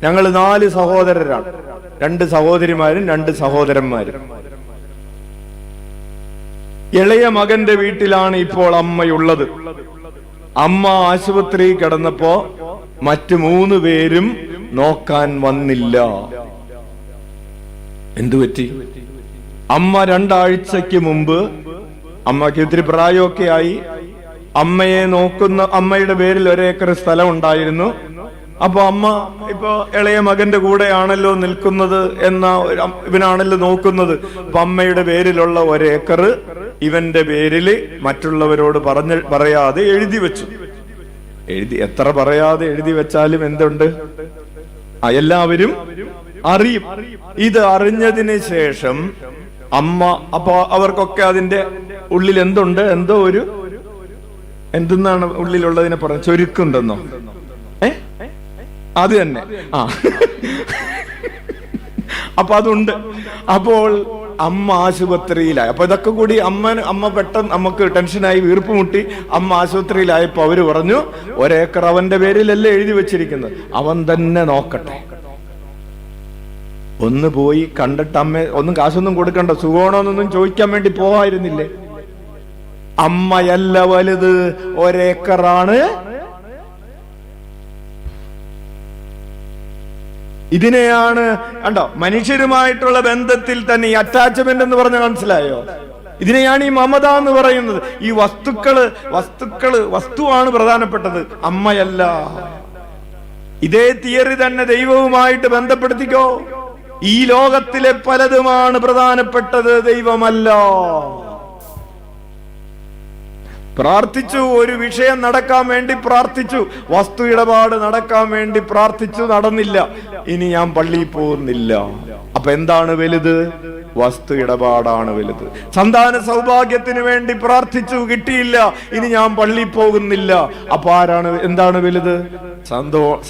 S1: ഞങ്ങൾ 4 സഹോദരരാണ്, 2 സഹോദരിമാരും 2 സഹോദരന്മാരും. ഇളയ മകന്റെ വീട്ടിലാണ് ഇപ്പോൾ അമ്മയുള്ളത്. അമ്മ ആശുപത്രി കിടന്നപ്പോ മറ്റു 3 പേരും നോക്കാൻ വന്നില്ല. എന്തുപറ്റി? അമ്മ 2 ആഴ്ചക്ക് മുമ്പ്, അമ്മയ്ക്ക് ഇത്തിരി പ്രായമൊക്കെ ആയി, അമ്മയെ നോക്കുന്ന, അമ്മയുടെ പേരിൽ 1 ഏക്കർ സ്ഥലം ഉണ്ടായിരുന്നു. അപ്പൊ അമ്മ ഇപ്പൊ ഇളയ മകന്റെ കൂടെയാണല്ലോ നിൽക്കുന്നത്, ഇവനാണല്ലോ നോക്കുന്നത്. അപ്പൊ അമ്മയുടെ പേരിലുള്ള 1 ഏക്കർ ഇവന്റെ പേരിൽ മറ്റുള്ളവരോട് പറയാതെ എഴുതി വെച്ചു. എത്ര പറയാതെ എഴുതി വെച്ചാലും എന്തുണ്ട്? എല്ലാവരും അറിയും. ഇത് അറിഞ്ഞതിന് ശേഷം അമ്മ, അപ്പൊ അവർക്കൊക്കെ അതിന്റെ ഉള്ളിൽ എന്തുണ്ട്? എന്തെന്നാണ് ഉള്ളിലുള്ളതിനെ പറഞ്ഞ? ചൊരുക്കുണ്ടെന്നോ? അത് തന്നെ. അപ്പൊ അതുണ്ട്. അപ്പോൾ അമ്മ ആശുപത്രിയിലായി. അപ്പൊ ഇതൊക്കെ കൂടി അമ്മ പെട്ടെന്ന് നമുക്ക് ടെൻഷനായി, വീർപ്പ് മുട്ടി. അമ്മ ആശുപത്രിയിലായപ്പോ അവര് പറഞ്ഞു, 1 ഏക്കർ അവന്റെ പേരിലല്ലേ എഴുതി വെച്ചിരിക്കുന്നത്, അവൻ തന്നെ നോക്കട്ടെ. ഒന്ന് പോയി കണ്ടിട്ട് അമ്മ ഒന്നും കാശൊന്നും കൊടുക്കണ്ട, സുഖമാണോന്നൊന്നും ചോദിക്കാൻ വേണ്ടി പോവായിരുന്നില്ലേ? അമ്മയല്ല വലുത്, 1 ഏക്കറാണ്. ഇതിനെയാണ് കണ്ടോ, മനുഷ്യരുമായിട്ടുള്ള ബന്ധത്തിൽ തന്നെ ഈ അറ്റാച്ച്മെന്റ് എന്ന് പറഞ്ഞ മനസ്സിലായോ? ഇതിനെയാണ് ഈ മമത എന്ന് പറയുന്നത്. ഈ വസ്തുവാണ് പ്രധാനപ്പെട്ടത്, അമ്മയല്ല. ഇതേ തിയറി തന്നെ ദൈവവുമായിട്ട് ബന്ധപ്പെടുത്തിക്കോ. ഈ ലോകത്തിലെ പലതുമാണ് പ്രധാനപ്പെട്ടത്, ദൈവമല്ല. പ്രാർത്ഥിച്ചു, ഒരു വിഷയം നടക്കാൻ വേണ്ടി പ്രാർത്ഥിച്ചു, വസ്തു ഇടപാട് നടക്കാൻ വേണ്ടി പ്രാർത്ഥിച്ചു, നടന്നില്ല. ഇനി ഞാൻ പള്ളിയിൽ പോകുന്നില്ല. അപ്പൊ എന്താണ് വലുത്? വസ്തു ഇടപാടാണ് വലുത്. സന്താന സൗഭാഗ്യത്തിന് വേണ്ടി പ്രാർത്ഥിച്ചു, കിട്ടിയില്ല, ഇനി ഞാൻ പള്ളിയിൽ പോകുന്നില്ല. അപ്പൊ എന്താണ് വലുത്?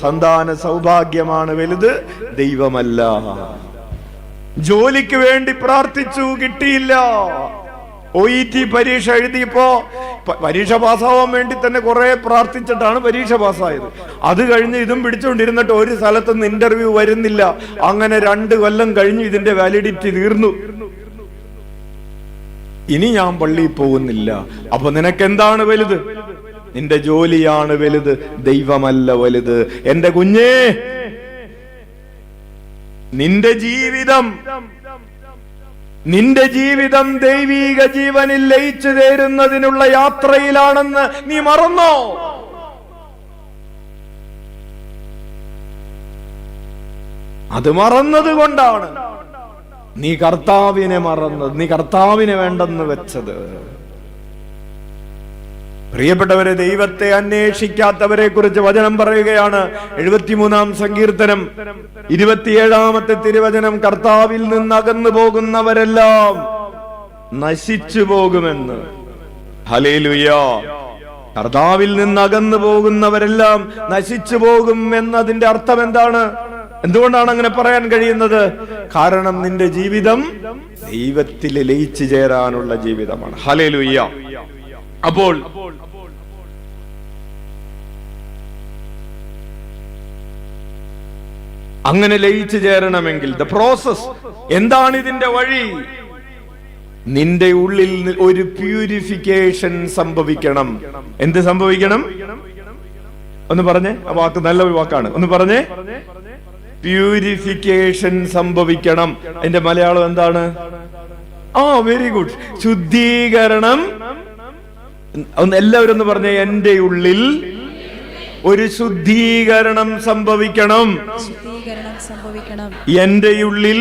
S1: സന്താന സൗഭാഗ്യമാണ് വലുത്, ദൈവമല്ല. ജോലിക്ക് വേണ്ടി പ്രാർത്ഥിച്ചു, കിട്ടിയില്ല. OET പരീക്ഷ എഴുതിയപ്പോ പരീക്ഷ പാസ്സാവാൻ വേണ്ടി തന്നെ കുറെ പ്രാർത്ഥിച്ചിട്ടാണ് പരീക്ഷ പാസ്സായത്. അത് കഴിഞ്ഞ് ഇതും പിടിച്ചുകൊണ്ടിരുന്നിട്ട് ഒരു സ്ഥലത്തുനിന്ന് ഇന്റർവ്യൂ വരുന്നില്ല. അങ്ങനെ 2 കൊല്ലം കഴിഞ്ഞ് ഇതിന്റെ വാലിഡിറ്റി തീർന്നു. ഇനി ഞാൻ പള്ളിയിൽ പോകുന്നില്ല. അപ്പൊ നിനക്ക് എന്താണ് വലുത്? നിന്റെ ജോലിയാണ് വലുത്, ദൈവമല്ല വലുത്. എന്റെ കുഞ്ഞേ, നിന്റെ ജീവിതം ദൈവീക ജീവനിൽ ലയിച്ചു ചേരുന്നതിനുള്ള യാത്രയിലാണെന്ന് നീ മറന്നോ? അത് മറന്നത് കൊണ്ടാണ് നീ കർത്താവിനെ മറന്നത്, നീ കർത്താവിനെ വേണ്ടെന്ന് വെച്ചത്. പ്രിയപ്പെട്ടവരെ, ദൈവത്തെ അന്വേഷിക്കാത്തവരെ കുറിച്ച് വചനം പറയുകയാണ്. 73-ാം സങ്കീർത്തനം 27-ാമത്തെ തിരുവചനം, കർത്താവിൽ നിന്ന് അകന്നു പോകുന്നവരെല്ലാം നശിച്ചു പോകുമെന്ന്. ഹല്ലേലൂയ. കർത്താവിൽ നിന്ന് അകന്നു പോകുന്നവരെല്ലാം നശിച്ചു പോകും എന്നതിന്റെ അർത്ഥം എന്താണ്? എന്തുകൊണ്ടാണ് അങ്ങനെ പറയാൻ കഴിയുന്നത്? കാരണം നിന്റെ ജീവിതം ദൈവത്തിൽ ലയിച്ചു ചേരാനുള്ള ജീവിതമാണ്. ഹല്ലേലൂയ. അപ്പോൾ അങ്ങനെ ലയിച്ചു ചേരണമെങ്കിൽ ദ പ്രോസസ് എന്താണ്? ഇതിന്റെ വഴി, നിന്റെ ഉള്ളിൽ ഒരു പ്യൂരിഫിക്കേഷൻ സംഭവിക്കണം. എന്ത് സംഭവിക്കണം? ഒന്ന് പറഞ്ഞേ. ആ വാക്ക് നല്ലൊരു വാക്കാണ്, ഒന്ന് പറഞ്ഞേ. പ്യൂരിഫിക്കേഷൻ സംഭവിക്കണം. അതിന്റെ മലയാളം എന്താണ്? Very good. ശുദ്ധീകരണം. എല്ലാവരും ഒന്ന് പറഞ്ഞേ. എന്റെ ഉള്ളിൽ ഒരു ശുദ്ധീകരണം സംഭവിക്കണം. എന്റെ ഉള്ളിൽ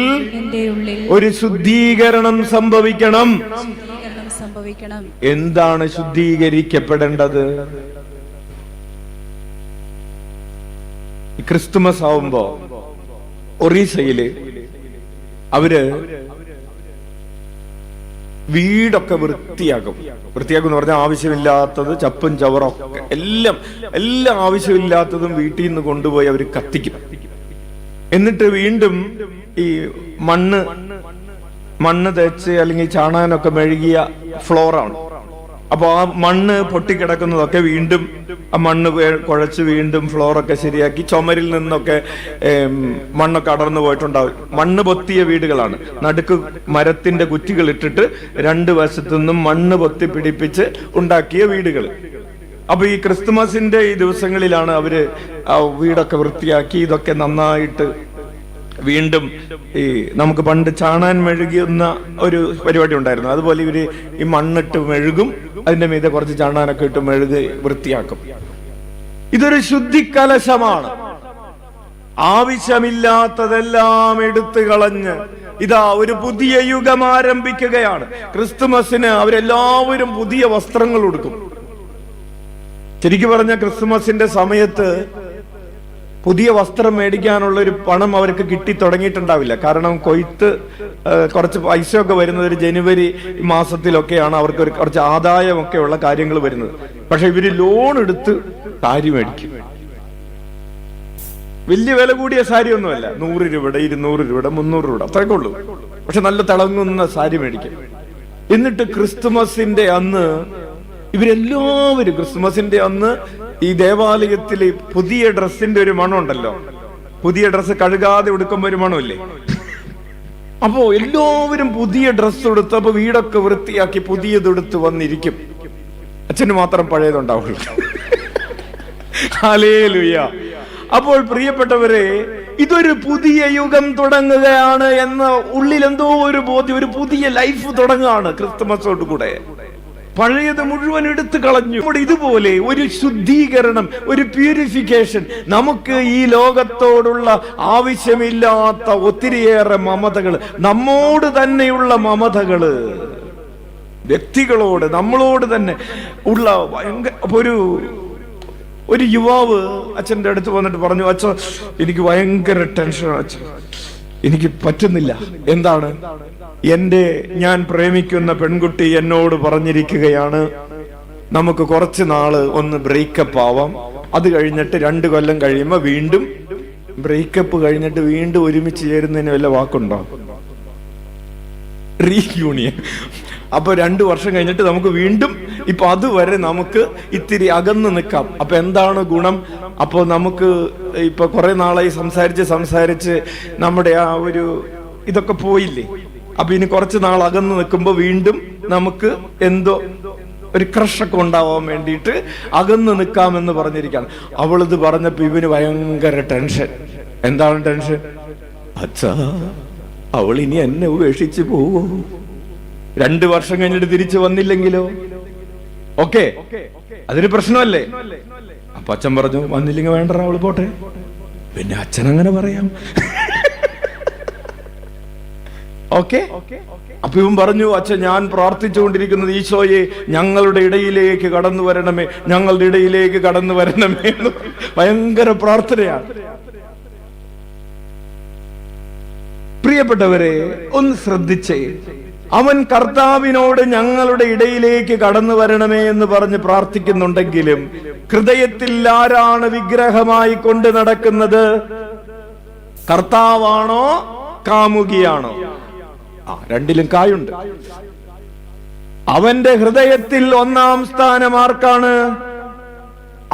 S1: ഒരു ശുദ്ധീകരണം സംഭവിക്കണം. എന്താണ് ശുദ്ധീകരിക്കപ്പെടേണ്ടത്? ക്രിസ്തുമസ് ആവുമ്പോ ഒറീസയില് അവര് വീടൊക്കെ വൃത്തിയാക്കും എന്ന് പറഞ്ഞാൽ ആവശ്യമില്ലാത്തത്, ചപ്പും ചവറൊക്കെ എല്ലാം ആവശ്യമില്ലാത്തതും വീട്ടിൽ നിന്ന് കൊണ്ടുപോയി അവർ കത്തിക്കും. എന്നിട്ട് വീണ്ടും ഈ മണ്ണ് തേച്ച് അല്ലെങ്കിൽ ചാണാനൊക്കെ മെഴുകിയ ഫ്ലോറാണ്. അപ്പൊ ആ മണ്ണ് പൊട്ടിക്കിടക്കുന്നതൊക്കെ വീണ്ടും ആ മണ്ണ് കുഴച്ച് വീണ്ടും ഫ്ലോറൊക്കെ ശരിയാക്കി, ചുമരിൽ നിന്നൊക്കെ മണ്ണൊക്കെ അടർന്നു പോയിട്ടുണ്ടാവും. മണ്ണ് പൊത്തിയ വീടുകളാണ്. നടുക്ക് മരത്തിന്റെ കുറ്റികൾ ഇട്ടിട്ട് 2 വശത്തു നിന്നും മണ്ണ് പൊത്തി പിടിപ്പിച്ച് ഉണ്ടാക്കിയ വീടുകൾ. അപ്പൊ ഈ ക്രിസ്തുമസിന്റെ ഈ ദിവസങ്ങളിലാണ് അവര് ആ വീടൊക്കെ വൃത്തിയാക്കി ഇതൊക്കെ നന്നായിട്ട് വീണ്ടും ഈ നമുക്ക് പണ്ട് ചാണാൻ മെഴുകുന്ന ഒരു പരിപാടി ഉണ്ടായിരുന്നു. അതുപോലെ ഇവര് ഈ മണ്ണിട്ട് മെഴുകും, അതിന്റെ മീതെ കുറച്ച് ചാണാനൊക്കെ ഇട്ട് മെഴുകി വൃത്തിയാക്കും. ഇതൊരു ശുദ്ധിക്കലശമാണ്. ആവശ്യമില്ലാത്തതെല്ലാം എടുത്തു കളഞ്ഞ് ഇതാ ഒരു പുതിയ യുഗം ആരംഭിക്കുകയാണ്. ക്രിസ്തുമസിന് അവരെല്ലാവരും പുതിയ വസ്ത്രങ്ങൾ ഉടുക്കും. ശരിക്കും പറഞ്ഞ ക്രിസ്തുമസിന്റെ സമയത്ത് പുതിയ വസ്ത്രം മേടിക്കാനുള്ള ഒരു പണം അവർക്ക് കിട്ടി തുടങ്ങിയിട്ടുണ്ടാവില്ല. കാരണം കൊയ്ത്ത് കുറച്ച് പൈസയൊക്കെ വരുന്നത് ഒരു ജനുവരി മാസത്തിലൊക്കെയാണ്. അവർക്ക് ഒരു കുറച്ച് ആദായമൊക്കെ ഉള്ള കാര്യങ്ങൾ വരുന്നത്. പക്ഷെ ഇവര് ലോൺ എടുത്ത് സാരി മേടിക്കും. വലിയ വില കൂടിയ സാരി ഒന്നുമല്ല, 100 രൂപയുടെ 200 രൂപയുടെ 300 രൂപയുടെ അത്രയൊക്കെ ഉള്ളൂ. പക്ഷെ നല്ല തിളങ്ങുന്ന സാരി മേടിക്കും. എന്നിട്ട് ക്രിസ്തുമസിന്റെ അന്ന് ഇവരെല്ലാവരും ക്രിസ്തുമസിന്റെ അന്ന് ഈ ദേവാലയത്തിൽ പുതിയ ഡ്രസ്സിന്റെ ഒരു മണം ഉണ്ടല്ലോ. പുതിയ ഡ്രസ്സ് കഴുകാതെ എടുക്കുമ്പോ ഒരു മണമില്ലേ? അപ്പോ എല്ലാവരും പുതിയ ഡ്രസ്സ് എടുത്ത് അപ്പൊ വീടൊക്കെ വൃത്തിയാക്കി പുതിയതെടുത്ത് വന്നിരിക്കും. അച്ഛന് മാത്രം പഴയതുണ്ടാവുള്ളൂ. ഹല്ലേലൂയ. അപ്പോൾ പ്രിയപ്പെട്ടവരെ, ഇതൊരു പുതിയ യുഗം തുടങ്ങുകയാണ് എന്ന ഉള്ളിൽ എന്തോ ഒരു ബോധ്യം, ഒരു പുതിയ ലൈഫ് തുടങ്ങുകയാണ് ക്രിസ്തുമസോട് കൂടെ. പഴയത് മുഴുവൻ എടുത്തു കളഞ്ഞു. ഇതുപോലെ ഒരു ശുദ്ധീകരണം, ഒരു പ്യൂരിഫിക്കേഷൻ നമുക്ക് ഈ ലോകത്തോടുള്ള ആവശ്യമില്ലാത്ത ഒത്തിരിയേറെ മമതകൾ, നമ്മോട് തന്നെയുള്ള മമതകള്, വ്യക്തികളോട് നമ്മളോട് തന്നെ ഉള്ള ഭയങ്കര ഒരു യുവാവ് അച്ഛൻ്റെ അടുത്ത് വന്നിട്ട് പറഞ്ഞു, അച്ഛൻ എനിക്ക് ഭയങ്കര ടെൻഷനാണ് അച്ഛൻ, എനിക്ക് പറ്റുന്നില്ല. എന്താണ്? ഞാൻ പ്രേമിക്കുന്ന പെൺകുട്ടി എന്നോട് പറഞ്ഞിരിക്കുകയാണ്, നമുക്ക് കുറച്ച് നാള് ഒന്ന് ബ്രേക്കപ്പ് ആവാം, അത് കഴിഞ്ഞിട്ട് 2 കൊല്ലം കഴിയുമ്പോ വീണ്ടും ബ്രേക്കപ്പ് കഴിഞ്ഞിട്ട് വീണ്ടും ഒരുമിച്ച് ചേരുന്നതിന് വല്ല വാക്കുണ്ടോ? റീയൂണിയൻ. അപ്പൊ 2 വർഷം കഴിഞ്ഞിട്ട് നമുക്ക് വീണ്ടും, ഇപ്പൊ അതുവരെ നമുക്ക് ഇത്തിരി അകന്ന് നിൽക്കാം. അപ്പൊ എന്താണ് ഗുണം? അപ്പൊ നമുക്ക് ഇപ്പൊ കുറെ നാളായി സംസാരിച്ച് നമ്മുടെ ആ ഒരു ഇതൊക്കെ പോയില്ലേ? അപ്പൊ ഇനി കുറച്ച് നാൾ അകന്ന് നിൽക്കുമ്പോ വീണ്ടും നമുക്ക് എന്തോ ഒരു ക്രഷൊക്കെ ഉണ്ടാവാൻ വേണ്ടിയിട്ട് അകന്ന് നിൽക്കാമെന്ന് പറഞ്ഞിരിക്കുകയാണ്. അവളിത് പറഞ്ഞപ്പോ ഇവന് ഭയങ്കര ടെൻഷൻ. എന്താണ് ടെൻഷൻ? അച്ഛാ, അവൾ ഇനി എന്നെ ഉപേക്ഷിച്ച് പോവോ? 2 വർഷം കഴിഞ്ഞിട്ട് തിരിച്ചു വന്നില്ലെങ്കിലോ? ഓക്കെ, അതൊരു പ്രശ്നമല്ലേ? അപ്പൊ അച്ഛൻ പറഞ്ഞു, വന്നില്ലെങ്കിൽ വേണ്ട, അവള് പോട്ടെ. പിന്നെ അച്ഛൻ അങ്ങനെ പറയാം. ഓക്കെ. അപ്പൊ ഇവൻ പറഞ്ഞു, അച്ഛൻ ഞാൻ പ്രാർത്ഥിച്ചുകൊണ്ടിരിക്കുന്നത്, ഈശോയെ ഞങ്ങളുടെ ഇടയിലേക്ക് കടന്നു വരണമേ, ഞങ്ങളുടെ ഇടയിലേക്ക് കടന്നു വരണമേ എന്ന് ഭയങ്കര പ്രാർത്ഥനയാണ്. പ്രിയപ്പെട്ടവരെ, ഒന്ന് ശ്രദ്ധിച്ചേ. അവൻ കർത്താവിനോട് ഞങ്ങളുടെ ഇടയിലേക്ക് കടന്നു വരണമേ എന്ന് പറഞ്ഞ് പ്രാർത്ഥിക്കുന്നുണ്ടെങ്കിലും ഹൃദയത്തിൽ ആരാണ് വിഗ്രഹമായി കൊണ്ട് നടക്കുന്നത്? കർത്താവാണോ കാമുകിയാണോ? രണ്ടിലും കായുണ്ട്. അവന്റെ ഹൃദയത്തിൽ 1-ാം സ്ഥാനം ആർക്കാണ്?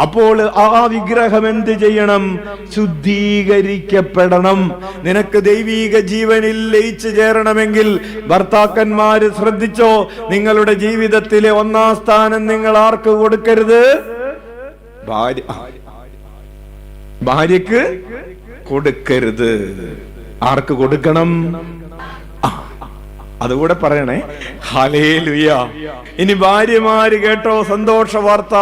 S1: അപ്പോൾ ആ വിഗ്രഹം എന്ത് ചെയ്യണം? ശുദ്ധീകരിക്കപ്പെടണം. നിനക്ക് ദൈവീക ജീവനിൽ ലയിച്ചു ചേരണമെങ്കിൽ ഭർത്താക്കന്മാര് ശ്രദ്ധിച്ചോ, നിങ്ങളുടെ ജീവിതത്തിലെ 1-ാം സ്ഥാനം നിങ്ങൾ ആർക്ക് കൊടുക്കരുത്? ഭാര്യക്ക് കൊടുക്കരുത്. ആർക്ക് കൊടുക്കണം? അതുകൂടെ പറയണേ. ഹല്ലേലൂയ. ഇനി ഭാര്യമാര് കേട്ടോ, സന്തോഷ വാർത്ത,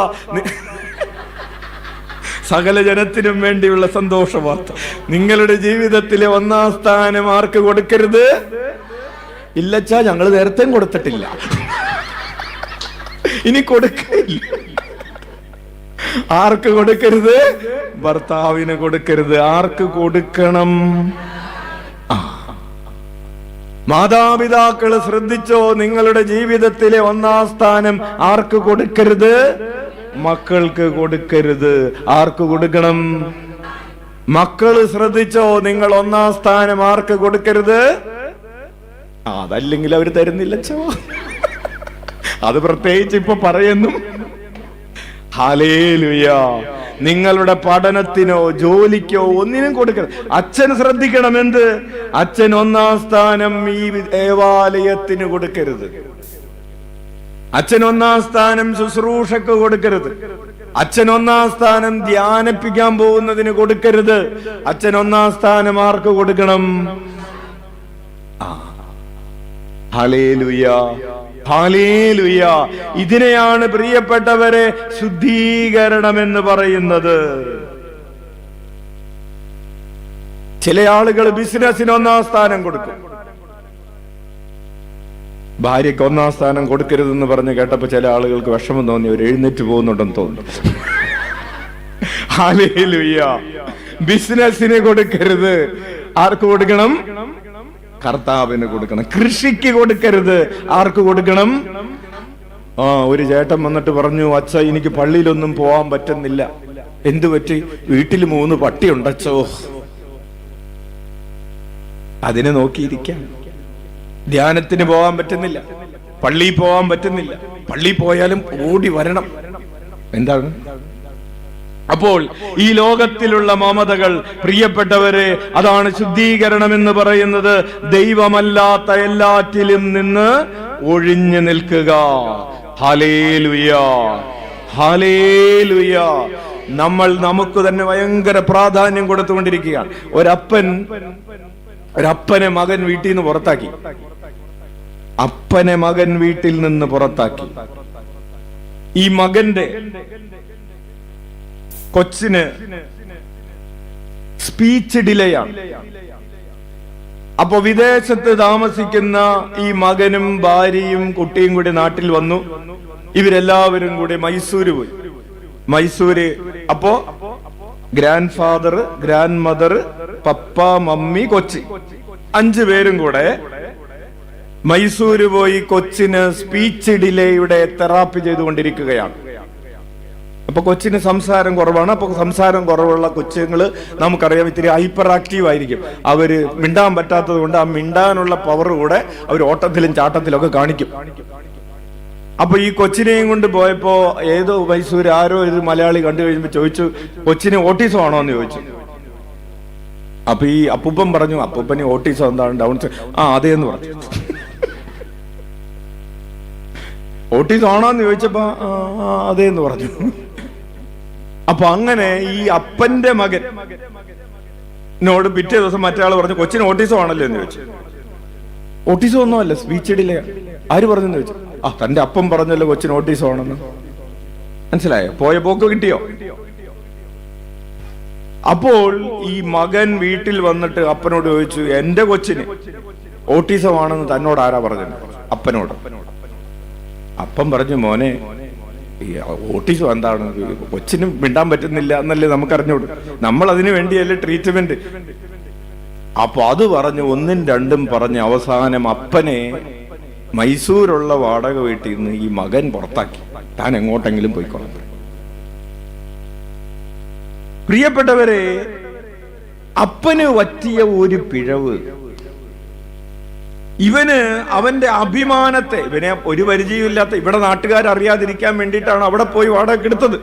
S1: സകല ജനത്തിനും വേണ്ടിയുള്ള സന്തോഷ വാർത്ത. നിങ്ങളുടെ ജീവിതത്തിലെ 1-ാം സ്ഥാനം ആർക്ക് കൊടുക്കരുത്? ഇല്ലച്ചാ, ഞങ്ങൾ നേരത്തെ കൊടുത്തിട്ടില്ല, ഇനി കൊടുക്കില്ല. ആർക്ക് കൊടുക്കരുത്? ഭർത്താവിന് കൊടുക്കരുത്. ആർക്ക് കൊടുക്കണം? മാതാപിതാക്കള് ശ്രദ്ധിച്ചോ, നിങ്ങളുടെ ജീവിതത്തിലെ 1-ാം സ്ഥാനം ആർക്ക് കൊടുക്കരുത്? മക്കൾക്ക് കൊടുക്കരുത്. ആർക്ക് കൊടുക്കണം? മക്കള് ശ്രദ്ധിച്ചോ, നിങ്ങൾ 1-ാം സ്ഥാനം ആർക്ക് കൊടുക്കരുത്? അതല്ലെങ്കിൽ അവര് തരുന്നില്ലച്ചോ. അത് പ്രത്യേകിച്ച് ഇപ്പൊ പറയുന്നു. ഹല്ലേലൂയ. നിങ്ങളുടെ പഠനത്തിനോ ജോലിക്കോ ഒന്നിനും കൊടുക്കരുത്. അച്ഛൻ ശ്രദ്ധിക്കണം. എന്ത്? അച്ഛൻ 1-ാം സ്ഥാനം ഈ ദേവാലയത്തിന് കൊടുക്കരുത്. അച്ഛൻ 1-ാം സ്ഥാനം ശുശ്രൂഷക്ക് കൊടുക്കരുത്. അച്ഛൻ 1-ാം സ്ഥാനം ധ്യാനിപ്പിക്കാൻ പോകുന്നതിന് കൊടുക്കരുത്. അച്ഛൻ 1-ാം സ്ഥാനം ആർക്ക് കൊടുക്കണം? Hallelujah, hallelujah. ഇതിനെയാണ് പ്രിയപ്പെട്ടവരെ ശുദ്ധീകരണം എന്ന് പറയുന്നത്. ചില ആളുകൾ ബിസിനസ്സിന് 1-ാം സ്ഥാനം കൊടുക്കും. ഭാര്യയ്ക്ക് 1-ാം സ്ഥാനം കൊടുക്കരുതെന്ന് പറഞ്ഞ് കേട്ടപ്പോ ചില ആളുകൾക്ക് വിഷമം തോന്നി, അവർ എഴുന്നേറ്റ് പോകുന്നുണ്ടെന്ന് തോന്നുന്നു. ഹല്ലേലൂയ. ബിസിനസ്സിന് കൊടുക്കരുത്. ആർക്ക് കൊടുക്കണം? കർത്താവിന് കൊടുക്കണം. കൃഷിക്ക് കൊടുക്കരുത്. ആർക്ക് കൊടുക്കണം? ഒരു ചേട്ടൻ വന്നിട്ട് പറഞ്ഞു, അച്ഛ എനിക്ക് പള്ളിയിലൊന്നും പോവാൻ പറ്റുന്നില്ല. എന്തു പറ്റി? വീട്ടിൽ 3 പട്ടിയുണ്ടച്ചോ. അതിനെ നോക്കിയിരിക്കാം. ധ്യാനത്തിന് പോകാൻ പറ്റുന്നില്ല, പള്ളിയിൽ പോകാൻ പറ്റുന്നില്ല. പള്ളി പോയാലും ഓടി വരണം. എന്താണ്? അപ്പോൾ ഈ ലോകത്തിലുള്ള മമതകൾ, പ്രിയപ്പെട്ടവരെ, അതാണ് ശുദ്ധീകരണം എന്ന് പറയുന്നത്. ദൈവമല്ലാത്ത എല്ലാറ്റിലും നിന്ന് ഒഴിഞ്ഞു നിൽക്കുക. Hallelujah, hallelujah. നമ്മൾ നമുക്ക് തന്നെ ഭയങ്കര പ്രാധാന്യം കൊടുത്തുകൊണ്ടിരിക്കുകയാണ്. ഒരപ്പനെ മകൻ വീട്ടിൽ നിന്ന് പുറത്താക്കി. അപ്പനെ മകൻ വീട്ടിൽ നിന്ന് പുറത്താക്കി. ഈ മകന്റെ കൊച്ചിന് സ്പീച്ച് ഡിലേയാണ്. അപ്പൊ വിദേശത്ത് താമസിക്കുന്ന ഈ മകനും ഭാര്യയും കുട്ടിയും കൂടി നാട്ടിൽ വന്നു. ഇവരെല്ലാവരും കൂടി മൈസൂര് പോയി. മൈസൂര് അപ്പോ ഗ്രാൻഡ് ഫാദർ, ഗ്രാൻഡ് മദർ, പപ്പ, മമ്മി, കൊച്ചി 5 പേരും കൂടെ മൈസൂര് പോയി കൊച്ചിന് സ്പീച്ച് ഡിലേയുടെ തെറാപ്പി ചെയ്തുകൊണ്ടിരിക്കുകയാണ്. അപ്പൊ കൊച്ചിന് സംസാരം കുറവാണ്. അപ്പൊ സംസാരം കുറവുള്ള കൊച്ചുങ്ങള് നമുക്കറിയാം ഇത്തിരി ഹൈപ്പർ ആക്റ്റീവ് ആയിരിക്കും. അവര് മിണ്ടാൻ പറ്റാത്തത് കൊണ്ട് ആ മിണ്ടാനുള്ള പവർ കൂടെ അവർ ഓട്ടത്തിലും ചാട്ടത്തിലും ഒക്കെ കാണിക്കും. അപ്പൊ ഈ കൊച്ചിനെയും കൊണ്ട് പോയപ്പോ ഏതോ മൈസൂര് ആരോ ഒരു മലയാളി കണ്ടു കഴിയുമ്പോ ചോദിച്ചു, കൊച്ചിന് ഓട്ടിസം ആണോ എന്ന് ചോദിച്ചു. അപ്പൊ ഈ അപ്പൂപ്പൻ പറഞ്ഞു, അപ്പൂപ്പന് ഓട്ടിസം എന്താണ്? ഡൗൺ അതേന്ന് പറഞ്ഞു. ഓട്ടിസം ആണോന്ന് ചോദിച്ചപ്പോ അതേന്ന് പറഞ്ഞു. അപ്പൊ അങ്ങനെ ഈ അപ്പന്റെ മകനോട് പിറ്റേ ദിവസം മറ്റേ പറഞ്ഞു, കൊച്ചിന് ഓട്ടിസം ആണല്ലോ എന്ന് ചോദിച്ചു. ഓട്ടിസം ഒന്നും അല്ല, സ്പീച്ച് ഡിലേ. ആര് പറഞ്ഞെന്ന് ചോദിച്ചു. തന്റെ അപ്പം പറഞ്ഞല്ലോ കൊച്ചിന് ഓട്ടിസം ആണെന്ന്. മനസ്സിലായോ? പോയ പോക്ക് കിട്ടിയോ? അപ്പോൾ ഈ മകൻ വീട്ടിൽ വന്നിട്ട് അപ്പനോട് ചോദിച്ചു, എന്റെ കൊച്ചിന് ഓട്ടിസം ആണെന്ന് തന്നോട് ആരാ പറഞ്ഞത്? അപ്പനോട്. അപ്പം പറഞ്ഞു, മോനെ ഈ ഓട്ടിസം എന്താണ്? കൊച്ചിന് മിണ്ടാൻ പറ്റുന്നില്ല എന്നല്ലേ നമുക്കറിഞ്ഞോളൂ. നമ്മൾ അതിനു വേണ്ടിയല്ലേ ട്രീറ്റ്മെന്റ്. അപ്പൊ അത് പറഞ്ഞു 1ഉം 2ഉം പറഞ്ഞ് അവസാനം അപ്പനെ മൈസൂരുള്ള വാടക വീട്ടിൽ നിന്ന് ഈ മകൻ പുറത്താക്കി. താൻ എങ്ങോട്ടെങ്കിലും പോയിക്കൊള്ളാം. പ്രിയപ്പെട്ടവരെ, അപ്പന് പറ്റിയ ഒരു പിഴവ്, ഇവന് അവന്റെ അഭിമാനത്തെ, ഇവനെ ഒരു പരിചയമില്ലാത്ത ഇവിടെ നാട്ടുകാർ അറിയാതിരിക്കാൻ വേണ്ടിയിട്ടാണ് അവിടെ പോയി വാടക എടുത്തത്.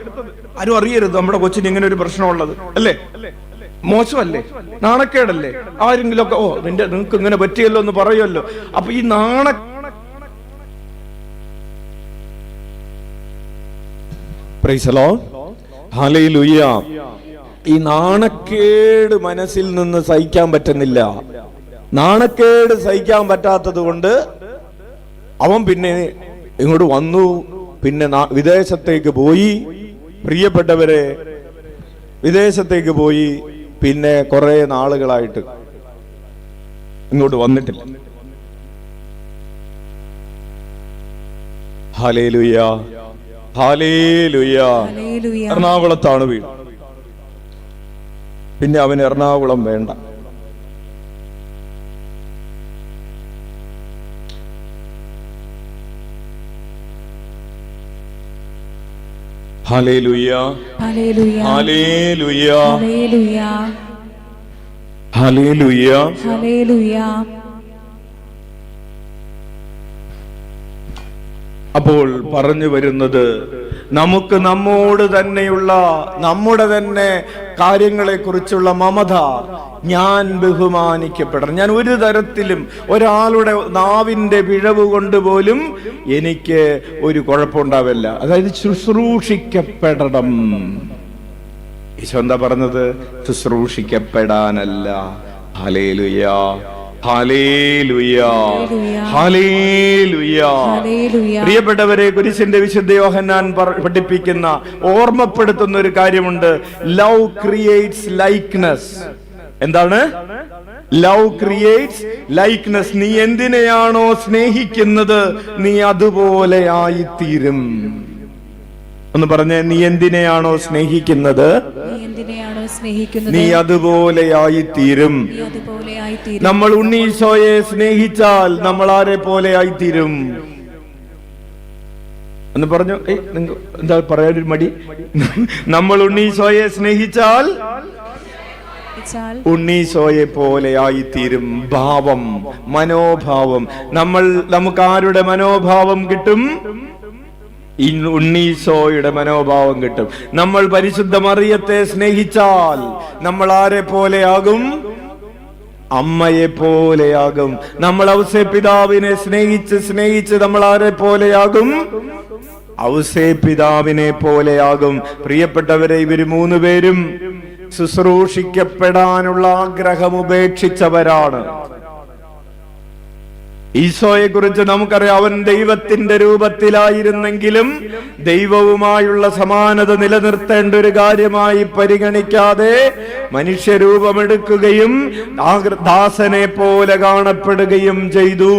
S1: ആരും അറിയരുത് നമ്മുടെ കൊച്ചിന് ഇങ്ങനെ ഒരു പ്രശ്നമുള്ളത്, അല്ലേ? മോശമല്ലേ? നാണക്കേടല്ലേ? ആരെങ്കിലും ഒക്കെ നിങ്ങൾക്ക് ഇങ്ങനെ പറ്റിയല്ലോ എന്ന് പറയുമല്ലോ. അപ്പൊ ഈ പ്രൈസ് ദി ലോർഡ്, ഹല്ലേലൂയ. ഈ നാണക്കേട് മനസ്സിൽ നിന്ന് സഹിക്കാൻ പറ്റുന്നില്ല. നാണക്കേട് സഹിക്കാൻ പറ്റാത്തത് കൊണ്ട് അവൻ പിന്നെ ഇങ്ങോട്ട് വന്നു. പിന്നെ വിദേശത്തേക്ക് പോയി. പ്രിയപ്പെട്ടവരെ, വിദേശത്തേക്ക് പോയി. പിന്നെ കുറെ നാളുകളായിട്ട് ഇങ്ങോട്ട് വന്നിട്ടില്ല. Hallelujah, hallelujah. എറണാകുളത്താണ് വീട്. പിന്നെ അവന് എറണാകുളം വേണ്ട. Hallelujah, hallelujah, hallelujah, hallelujah, hallelujah. അപ്പോൾ പറഞ്ഞു വരുന്നത്, നമുക്ക് നമ്മോട് തന്നെയുള്ള നമ്മുടെ തന്നെ കാര്യങ്ങളെ കുറിച്ചുള്ള മമത, ഞാൻ ബഹുമാനിക്കപ്പെടണം. ഞാൻ ഒരു തരത്തിലും ഒരാളുടെ നാവിന്റെ പിഴവ് കൊണ്ട് പോലും എനിക്ക് ഒരു കുഴപ്പമുണ്ടാവില്ല. അതായത് ശുശ്രൂഷിക്കപ്പെടണം. ഈശോ എന്താ പറഞ്ഞത്? ശുശ്രൂഷിക്കപ്പെടാനല്ല. Hallelujah, hallelujah, hallelujah. പ്രിയപ്പെട്ടവരെ, കുരിശിന്റെ വിശുദ്ധ യോഹന്നാൻ പഠിപ്പിക്കുന്ന, ഓർമ്മപ്പെടുത്തുന്ന ഒരു കാര്യമുണ്ട്. Love creates likeness. എന്താണ്? Love creates likeness. നീ എന്തിനെയാണോ സ്നേഹിക്കുന്നത് നീ അതുപോലെ ആയിത്തീരും. ഒന്ന് പറഞ്ഞേ, നീ എന്തിനെയാണോ സ്നേഹിക്കുന്നത് നീ അതുപോലെ ആയിത്തീരും. നമ്മൾ ഉണ്ണീശോയെ സ്നേഹിച്ചാൽ നമ്മൾ ആരെ പോലെ ആയിത്തീരും? എന്ന് പറഞ്ഞു. എന്താ പറയാനൊരു മടി? നമ്മൾ ഉണ്ണീശോയെ സ്നേഹിച്ചാൽ ഉണ്ണീശോയെ പോലെ ആയിത്തീരും. ഭാവം, മനോഭാവം. നമുക്ക് ആരുടെ മനോഭാവം കിട്ടും? ഉണ്ണീശോയുടെ മനോഭാവം കിട്ടും. നമ്മൾ പരിശുദ്ധ മറിയത്തെ സ്നേഹിച്ചാൽ നമ്മൾ ആരെ പോലെയാകും? അമ്മയെ പോലെയാകും. നമ്മൾ ഔസേപ്പിതാവിനെ സ്നേഹിച്ച് നമ്മൾ ആരെ പോലെയാകും? ഔസേപ്പിതാവിനെ പോലെയാകും. പ്രിയപ്പെട്ടവരെ, ഇവര് 3 പേരും ശുശ്രൂഷിക്കപ്പെടാനുള്ള ആഗ്രഹം ഉപേക്ഷിച്ചവരാണ്. ഈശോയെ കുറിച്ച് നമുക്കറിയാം, അവൻ ദൈവത്തിന്റെ രൂപത്തിലായിരുന്നെങ്കിലും ദൈവവുമായുള്ള സമാനത നിലനിർത്തേണ്ട ഒരു കാര്യമായി പരിഗണിക്കാതെ മനുഷ്യരൂപമെടുക്കുകയും ദാസനെ പോലെ കാണപ്പെടുകയും ചെയ്തു.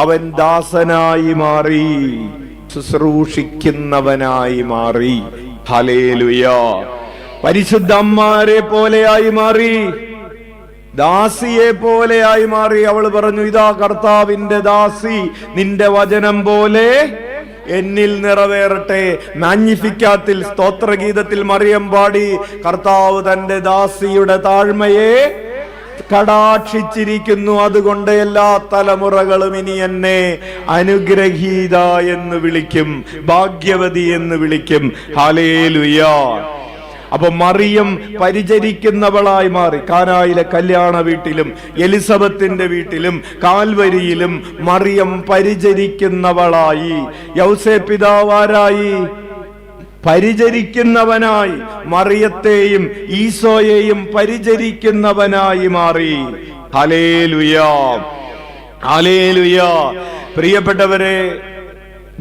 S1: അവൻ ദാസനായി മാറി, ശുശ്രൂഷിക്കുന്നവനായി മാറി. ഹല്ലേലൂയ. പരിശുദ്ധ അമ്മാരെ പോലെയായി മാറി, ദാസിയെ പോലെയായി മാറി. അവൾ പറഞ്ഞു, ഇതാ കർത്താവിന്റെ ദാസി, നിന്റെ വചനം പോലെ എന്നിൽ നിറവേറട്ടെ. മാഗ്നിഫിക്കാത്തിൽ, സ്തോത്രഗീതത്തിൽ മറിയം പാടി, കർത്താവ് തന്റെ ദാസിയുടെ താഴ്മയെ കടാക്ഷിച്ചിരിക്കുന്നു, അതുകൊണ്ട് എല്ലാ തലമുറകളും ഇനി എന്നെ അനുഗ്രഹീത എന്ന് വിളിക്കും, ഭാഗ്യവതി എന്ന് വിളിക്കും. ഹല്ലേലൂയ. അപ്പൊ മറിയം പരിചരിക്കുന്നവളായി മാറി. കാനായിലെ കല്യാണ വീട്ടിലും എലിസബത്തിന്റെ വീട്ടിലും കാൽവരിയിലും മറിയം പരിചരിക്കുന്നവളായി. യൗസേപ്പിതാവാരായി? പരിചരിക്കുന്നവനായി. മറിയത്തെയും ഈശോയെയും പരിചരിക്കുന്നവനായി മാറി. Hallelujah, hallelujah. പ്രിയപ്പെട്ടവരെ,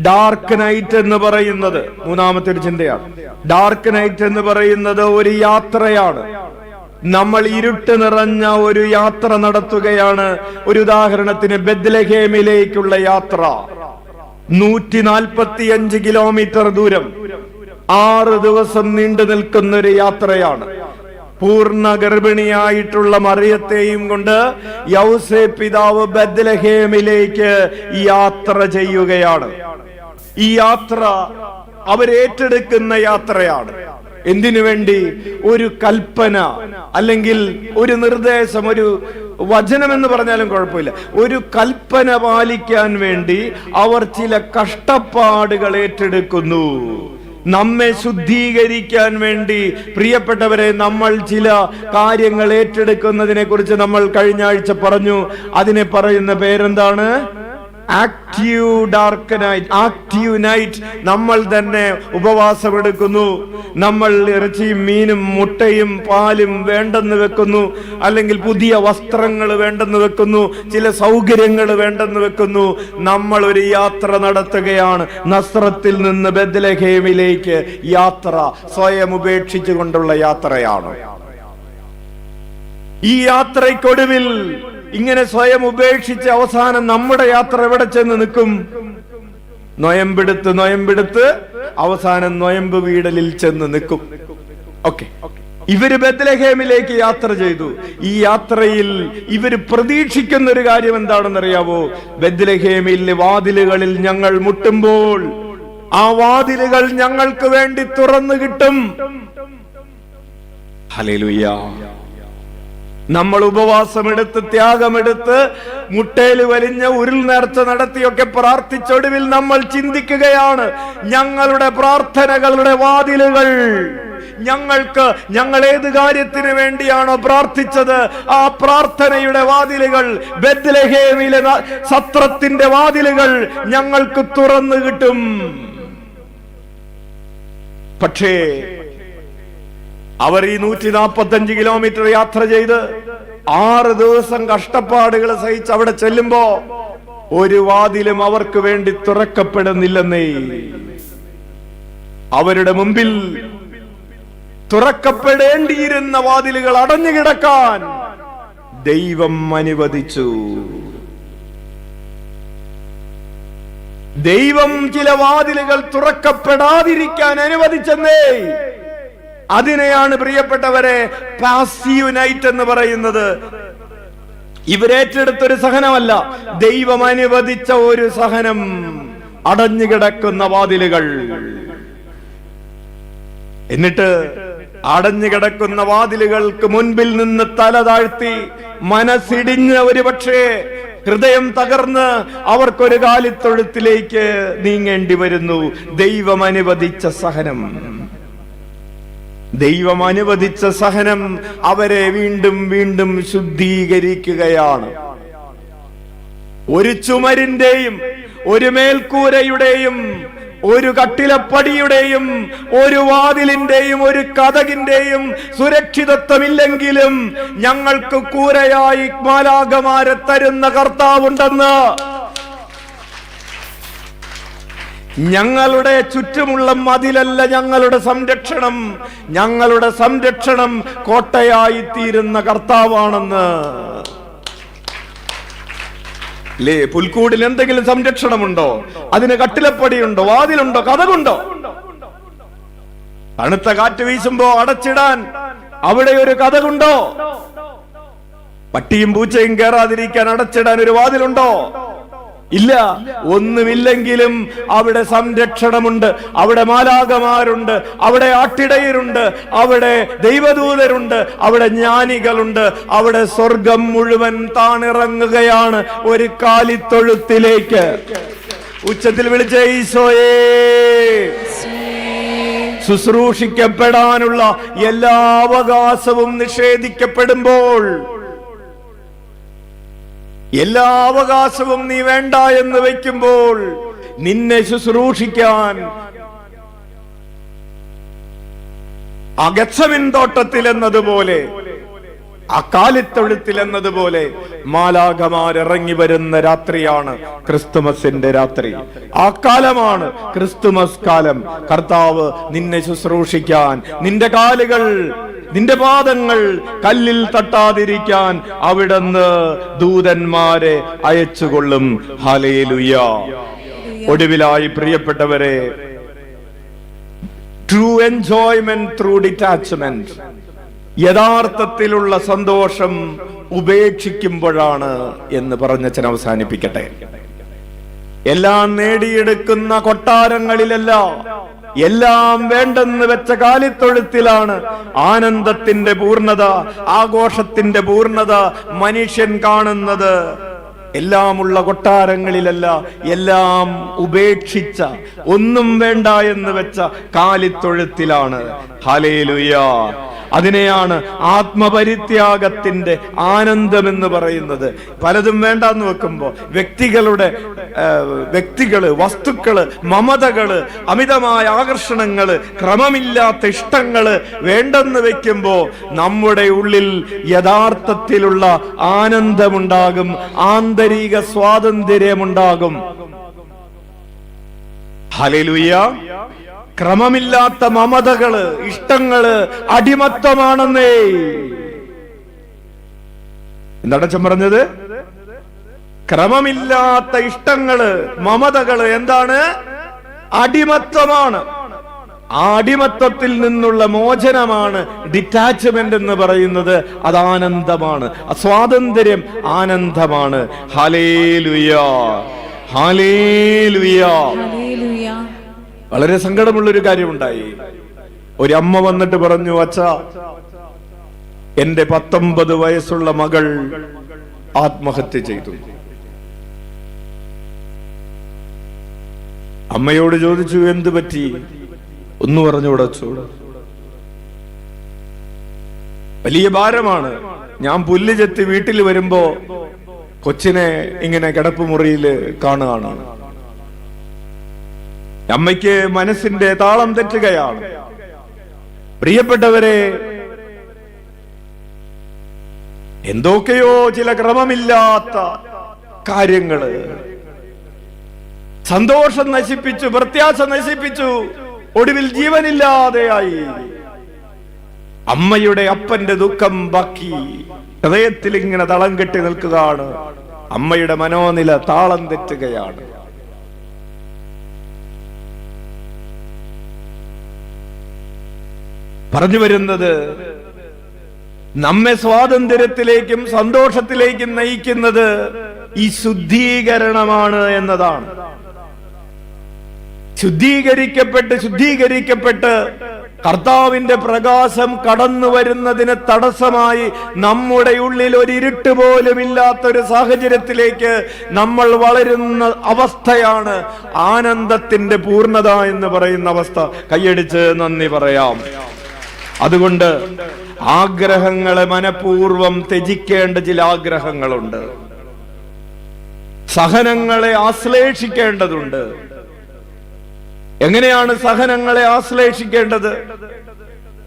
S1: ഡാർക്ക് നൈറ്റ് എന്ന് പറയുന്നത് 3-ാമത്തെ ഒരു ചിന്തയാണ്. ഡാർക്ക് നൈറ്റ് എന്ന് പറയുന്നത് ഒരു യാത്രയാണ്. നമ്മൾ ഇരുട്ട് നിറഞ്ഞ ഒരു യാത്ര നടത്തുകയാണ്. ഒരു ഉദാഹരണത്തിന് ബെത്ലഹേമിലേക്കുള്ള യാത്ര 145 കിലോമീറ്റർ ദൂരം, 6 ദിവസം നീണ്ടു നിൽക്കുന്ന ഒരു യാത്രയാണ്. പൂർണ്ണ ഗർഭിണിയായിട്ടുള്ള മറിയത്തെയും കൊണ്ട് യൗസേപ്പിതാവ് ബെത്ലഹേമിലേക്ക് യാത്ര ചെയ്യുകയാണ്. ഈ യാത്ര അവരേറ്റെടുക്കുന്ന യാത്രയാണ്. എന്തിനു വേണ്ടി? ഒരു കൽപ്പന അല്ലെങ്കിൽ ഒരു നിർദ്ദേശം, ഒരു വചനം എന്ന് പറഞ്ഞാലും കുഴപ്പമില്ല, ഒരു കൽപ്പന പാലിക്കാൻ വേണ്ടി അവർ ചില കഷ്ടപ്പാടുകൾ ഏറ്റെടുക്കുന്നു. നമ്മെ ശുദ്ധീകരിക്കാൻ വേണ്ടി. പ്രിയപ്പെട്ടവരെ, നമ്മൾ ചില കാര്യങ്ങൾ ഏറ്റെടുക്കുന്നതിനെ കുറിച്ച് നമ്മൾ കഴിഞ്ഞ ആഴ്ച പറഞ്ഞു. അതിനെ പറയുന്ന പേരെന്താണ്? Active dark night, active night. നമ്മൾ തന്നെ ഉപവാസമെടുക്കുന്നു, നമ്മൾ ഇറച്ചിയും മീനും മുട്ടയും പാലും വേണ്ടെന്ന് വെക്കുന്നു, അല്ലെങ്കിൽ പുതിയ വസ്ത്രങ്ങൾ വേണ്ടെന്ന് വെക്കുന്നു, ചില സൗകര്യങ്ങൾ വേണ്ടെന്ന് വെക്കുന്നു. നമ്മൾ ഒരു യാത്ര നടത്തുകയാണ്. നസ്രത്തിൽ നിന്ന് ബെത്ലഹേമിലേക്ക് യാത്ര, സ്വയം ഉപേക്ഷിച്ചു കൊണ്ടുള്ള യാത്രയാണ്. ഈ യാത്രയ്ക്കൊടുവിൽ ഇങ്ങനെ സ്വയം ഉപേക്ഷിച്ച് അവസാനം നമ്മുടെ യാത്ര എവിടെ ചെന്ന് നിൽക്കും? നൊയമ്പെടുത്ത് അവസാനം നൊയമ്പ് വീടലിൽ ചെന്ന് നിൽക്കും. ഓക്കെ, ഇവര് ബെത്ലഹേമിലേക്ക് യാത്ര ചെയ്തു. ഈ യാത്രയിൽ ഇവര് പ്രതീക്ഷിക്കുന്ന ഒരു കാര്യം എന്താണെന്നറിയാവോ? ബെത്ലഹേമിലെ വാതിലുകളിൽ ഞങ്ങൾ മുട്ടുമ്പോൾ ആ വാതിലുകൾ ഞങ്ങൾക്ക് വേണ്ടി തുറന്നു കിട്ടും. ഹല്ലേലൂയ. നമ്മൾ ഉപവാസമെടുത്ത്, ത്യാഗമെടുത്ത്, മുട്ടേല് വലിഞ്ഞ ഉരുൾ നേർച്ച നടത്തിയൊക്കെ പ്രാർത്ഥിച്ചൊടുവിൽ നമ്മൾ ചിന്തിക്കുകയാണ്, ഞങ്ങളുടെ പ്രാർത്ഥനകളുടെ വാതിലുകൾ, ഞങ്ങൾ ഏത് കാര്യത്തിന് വേണ്ടിയാണോ പ്രാർത്ഥിച്ചത് ആ പ്രാർത്ഥനയുടെ വാതിലുകൾ, ബെത്ലഹേമിലെ സത്രത്തിന്റെ വാതിലുകൾ ഞങ്ങൾക്ക് തുറന്നു കിട്ടും. പക്ഷേ അവർ ഈ 145 കിലോമീറ്റർ യാത്ര ചെയ്ത് 6 ദിവസം കഷ്ടപ്പാടുകൾ സഹിച്ച് അവിടെ ചെല്ലുമ്പോ ഒരു വാതിലും അവർക്ക് വേണ്ടി തുറക്കപ്പെടുന്നില്ലെന്നേ. അവരുടെ മുമ്പിൽ തുറക്കപ്പെടേണ്ടിയിരുന്ന വാതിലുകൾ അടഞ്ഞുകിടക്കാൻ ദൈവം അനുവദിച്ചു. ദൈവം ചില വാതിലുകൾ തുറക്കപ്പെടാതിരിക്കാൻ അനുവദിച്ചെന്നേ. അതിനെയാണ് പ്രിയപ്പെട്ടവരെ പാസീവ് നൈറ്റ് എന്ന് പറയുന്നത്. ഇവരേറ്റെടുത്തൊരു സഹനമല്ല, ദൈവം അനുവദിച്ച ഒരു സഹനം. അടഞ്ഞുകിടക്കുന്ന വാതിലുകൾ. എന്നിട്ട് അടഞ്ഞുകിടക്കുന്ന വാതിലുകൾക്ക് മുൻപിൽ നിന്ന് തല താഴ്ത്തി മനസ്സിടിഞ്ഞ് ഒരുപക്ഷേ ഹൃദയം തകർന്ന് അവർക്കൊരു കാലിത്തൊഴുത്തിലേക്ക് നീങ്ങേണ്ടി വരുന്നു. ദൈവം അനുവദിച്ച സഹനം. ദൈവം അനുവദിച്ച സഹനം അവരെ വീണ്ടും വീണ്ടും ശുദ്ധീകരിക്കുകയാണ്. ഒരു ചുമരിന്റെയും ഒരു മേൽക്കൂരയുടെയും ഒരു കട്ടിലപ്പടിയുടെയും ഒരു വാതിലിന്റെയും ഒരു കതകിന്റെയും സുരക്ഷിതത്വമില്ലെങ്കിലും ഞങ്ങൾക്ക് കൂരയായി മാലാഖമാരെ തരുന്ന കർത്താവുണ്ടെന്ന്. ഞങ്ങളുടെ ചുറ്റുമുള്ള മതിലല്ല ഞങ്ങളുടെ സംരക്ഷണം, ഞങ്ങളുടെ സംരക്ഷണം കോട്ടയായി തീരുന്ന കർത്താവാണെന്ന്. ലേ, പുൽക്കൂടിൽ എന്തെങ്കിലും സംരക്ഷണമുണ്ടോ? അതിന് കട്ടിലപ്പടിയുണ്ടോ? വാതിലുണ്ടോ? കതകുണ്ടോ? തണുത്ത കാറ്റ് വീശുമ്പോ അടച്ചിടാൻ അവിടെ ഒരു കതകുണ്ടോ? പട്ടിയും പൂച്ചയും കയറാതിരിക്കാൻ അടച്ചിടാൻ ഒരു വാതിലുണ്ടോ? ഇല്ല. ഒന്നുമില്ലെങ്കിലും അവിടെ സംരക്ഷണമുണ്ട്, അവിടെ മാലാഖമാരുണ്ട്, അവിടെ ആട്ടിടയരുണ്ട്, അവിടെ ദൈവദൂതരുണ്ട്, അവിടെ ജ്ഞാനികളുണ്ട്, അവിടെ സ്വർഗം മുഴുവൻ താണിറങ്ങുകയാണ് ഒരു കാലിത്തൊഴുത്തിലേക്ക്. ഉച്ചത്തിൽ വിളിച്ച ഈശോയേ. ശുശ്രൂഷിക്കപ്പെടാനുള്ള എല്ലാ അവകാശവും നിഷേധിക്കപ്പെടുമ്പോൾ, എല്ലാ അവകാശവും നീ വേണ്ട എന്ന് വയ്ക്കുമ്പോൾ, നിന്നെ ശുശ്രൂഷിക്കാൻ ആ ഗത്സമൻ തോട്ടത്തിൽ എന്നതുപോലെ, ആ കാലിത്തൊഴുത്തിൽ എന്നതുപോലെ മാലാഖമാരിറങ്ങി വരുന്ന രാത്രിയാണ് ക്രിസ്തുമസിന്റെ രാത്രി. ആ കാലമാണ് ക്രിസ്തുമസ് കാലം. കർത്താവ് നിന്നെ ശുശ്രൂഷിക്കാൻ, നിന്റെ കാലുകൾ, നിന്റെ പാദങ്ങൾ കല്ലിൽ തട്ടാതിരിക്കാൻ അവിടുന്ന് ദൂതന്മാരെ അയച്ചുകൊള്ളും. ഹല്ലേലൂയ. ഒടുവിലായി പ്രിയപ്പെട്ടവരെ, ട്രൂ എൻജോയ്മെന്റ് ത്രൂ ഡിറ്റാച്ച്മെന്റ്. യഥാർത്ഥത്തിലുള്ള സന്തോഷം ഉപേക്ഷിക്കുമ്പോഴാണ് എന്ന് പറഞ്ഞ് അവസാനിപ്പിക്കട്ടെ. എല്ലാം നേടിയെടുക്കുന്ന കൊട്ടാരങ്ങളിലല്ല, എല്ലാം വേണ്ടെന്ന് വെച്ച കാലിത്തൊഴുത്തിലാണ് ആനന്ദത്തിന്റെ പൂർണ്ണത, ആഘോഷത്തിന്റെ പൂർണ്ണത മനുഷ്യൻ കാണുന്നത്. എല്ലാമുള്ള കൊട്ടാരങ്ങളിലല്ല, എല്ലാം ഉപേക്ഷിച്ച, ഒന്നും വേണ്ട എന്ന് വെച്ച കാലിത്തൊഴുത്തിലാണ്. ഹല്ലേലൂയ. അതിനെയാണ് ആത്മപരിത്യാഗത്തിന്റെ ആനന്ദം എന്ന് പറയുന്നത്. പലതും വേണ്ടെന്ന് വെക്കുമ്പോ വ്യക്തികള്, വസ്തുക്കള്, മമതകള്, അമിതമായ ആകർഷണങ്ങള്, ക്രമമില്ലാത്ത ഇഷ്ടങ്ങള് വേണ്ടെന്ന് വെക്കുമ്പോ നമ്മുടെ ഉള്ളിൽ യഥാർത്ഥത്തിലുള്ള ആനന്ദമുണ്ടാകും, ആന്തരിക സ്വാതന്ത്ര്യമുണ്ടാകും. ഹല്ലേലൂയ. ക്രമമില്ലാത്ത മമതകള്, ഇഷ്ടങ്ങള് അടിമത്തമാണെന്നേ. എന്താണ് അച്ഛൻ പറഞ്ഞത്? ക്രമമില്ലാത്ത ഇഷ്ടങ്ങള്, മമതകള് എന്താണ്? അടിമത്തമാണ്. ആ അടിമത്തത്തിൽ നിന്നുള്ള മോചനമാണ് ഡിറ്റാച്ച്മെന്റ് എന്ന് പറയുന്നത്. അത് ആനന്ദമാണ്, സ്വാതന്ത്ര്യം ആനന്ദമാണ്. Hallelujah, hallelujah. വളരെ സങ്കടമുള്ളൊരു കാര്യമുണ്ടായി. ഒരു അമ്മ വന്നിട്ട് പറഞ്ഞു, അച്ഛാ, എന്റെ 19 വയസ്സുള്ള മകൾ ആത്മഹത്യ ചെയ്തു. അമ്മയോട് ചോദിച്ചു, എന്ത് പറ്റി? ഒന്ന് പറഞ്ഞുകൂടച്ചു. വലിയ ഭാരമാണ്. ഞാൻ പുല്ല് ചെത്തി വീട്ടിൽ വരുമ്പോ കൊച്ചിനെ ഇങ്ങനെ കിടപ്പുമുറിയിൽ കാണുകയാണ്. അമ്മയ്ക്ക് മനസ്സിന്റെ താളം തെറ്റുകയാണ്. പ്രിയപ്പെട്ടവരെ, എന്തൊക്കെയോ ചില ക്രമമില്ലാത്ത കാര്യങ്ങള് സന്തോഷം നശിപ്പിച്ചു, പ്രത്യാശ നശിപ്പിച്ചു, ഒടുവിൽ ജീവനില്ലാതെയായി. അമ്മയുടെ അപ്പന്റെ ദുഃഖം ബാക്കി ഹൃദയത്തിൽ ഇങ്ങനെ തളം കെട്ടി നിൽക്കുകയാണ്. അമ്മയുടെ മനോനില താളം തെറ്റുകയാണ്. പറഞ്ഞു വരുന്നത്, നമ്മെ സ്വാതന്ത്ര്യത്തിലേക്കും സന്തോഷത്തിലേക്കും നയിക്കുന്നത് ഈ ശുദ്ധീകരണമാണ് എന്നതാണ്. ശുദ്ധീകരിക്കപ്പെട്ട് കർത്താവിന്റെ പ്രകാശം കടന്നു വരുന്നതിന് തടസ്സമായി നമ്മുടെ ഉള്ളിൽ ഒരു ഇരുട്ട് പോലും ഇല്ലാത്തൊരു സാഹചര്യത്തിലേക്ക് നമ്മൾ വളരുന്ന അവസ്ഥയാണ് ആനന്ദത്തിന്റെ പൂർണ്ണത എന്ന് പറയുന്ന അവസ്ഥ. കൈയടിച്ച് നന്ദി പറയാം. അതുകൊണ്ട് ആഗ്രഹങ്ങളെ മനഃപൂർവം ത്യജിക്കേണ്ട ചില ആഗ്രഹങ്ങളുണ്ട്. സഹനങ്ങളെ ആശ്ലേഷിക്കേണ്ടതുണ്ട്. എങ്ങനെയാണ് സഹനങ്ങളെ ആശ്ലേഷിക്കേണ്ടത്?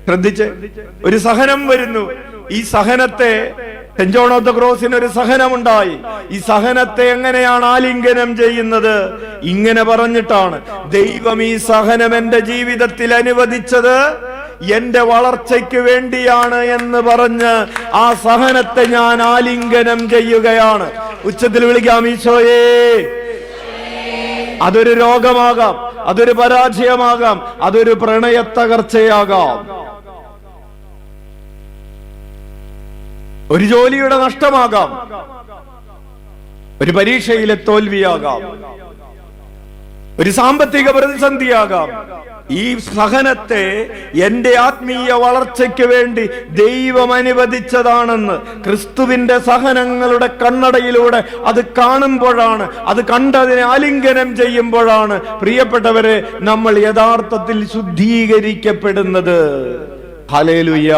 S1: ശ്രദ്ധിച്ച്, ഒരു സഹനം വരുന്നു. ഈ സഹനത്തെ, സെന്റ് ജോൺ ഓഫ് ദ ക്രോസിന് ഒരു സഹനമുണ്ടായി. ഈ സഹനത്തെ എങ്ങനെയാണ് ആലിംഗനം ചെയ്യുന്നത്? ഇങ്ങനെ പറഞ്ഞിട്ടാണ്, ദൈവം ഈ സഹനം എന്റെ ജീവിതത്തിൽ അനുവദിച്ചത് എന്റെ വളർച്ചയ്ക്ക് വേണ്ടിയാണ് എന്ന് പറഞ്ഞ് ആ സഹനത്തെ ഞാൻ ആലിംഗനം ചെയ്യുകയാണ്. ഉച്ചത്തിൽ വിളിക്കാം, ഈശോയേ. അതൊരു രോഗമാകാം, അതൊരു പരാജയമാകാം, അതൊരു പ്രണയത്തകർച്ചയാകാം, ഒരു ജോലിയുടെ നഷ്ടമാകാം, ഒരു പരീക്ഷയിലെ തോൽവിയാകാം, ഒരു സാമ്പത്തിക പ്രതിസന്ധിയാകാം. ഈ സഹനത്തെ എന്റെ ആത്മീയ വളർച്ചയ്ക്ക് വേണ്ടി ദൈവം അനുവദിച്ചതാണെന്ന് ക്രിസ്തുവിന്റെ സഹനങ്ങളുടെ കണ്ണടയിലൂടെ അത് കാണുമ്പോഴാണ്, അത് കണ്ടതിനെ ആലിംഗനം ചെയ്യുമ്പോഴാണ്, പ്രിയപ്പെട്ടവരെ, നമ്മൾ യഥാർത്ഥത്തിൽ ശുദ്ധീകരിക്കപ്പെടുന്നത്. ഹല്ലേലൂയ.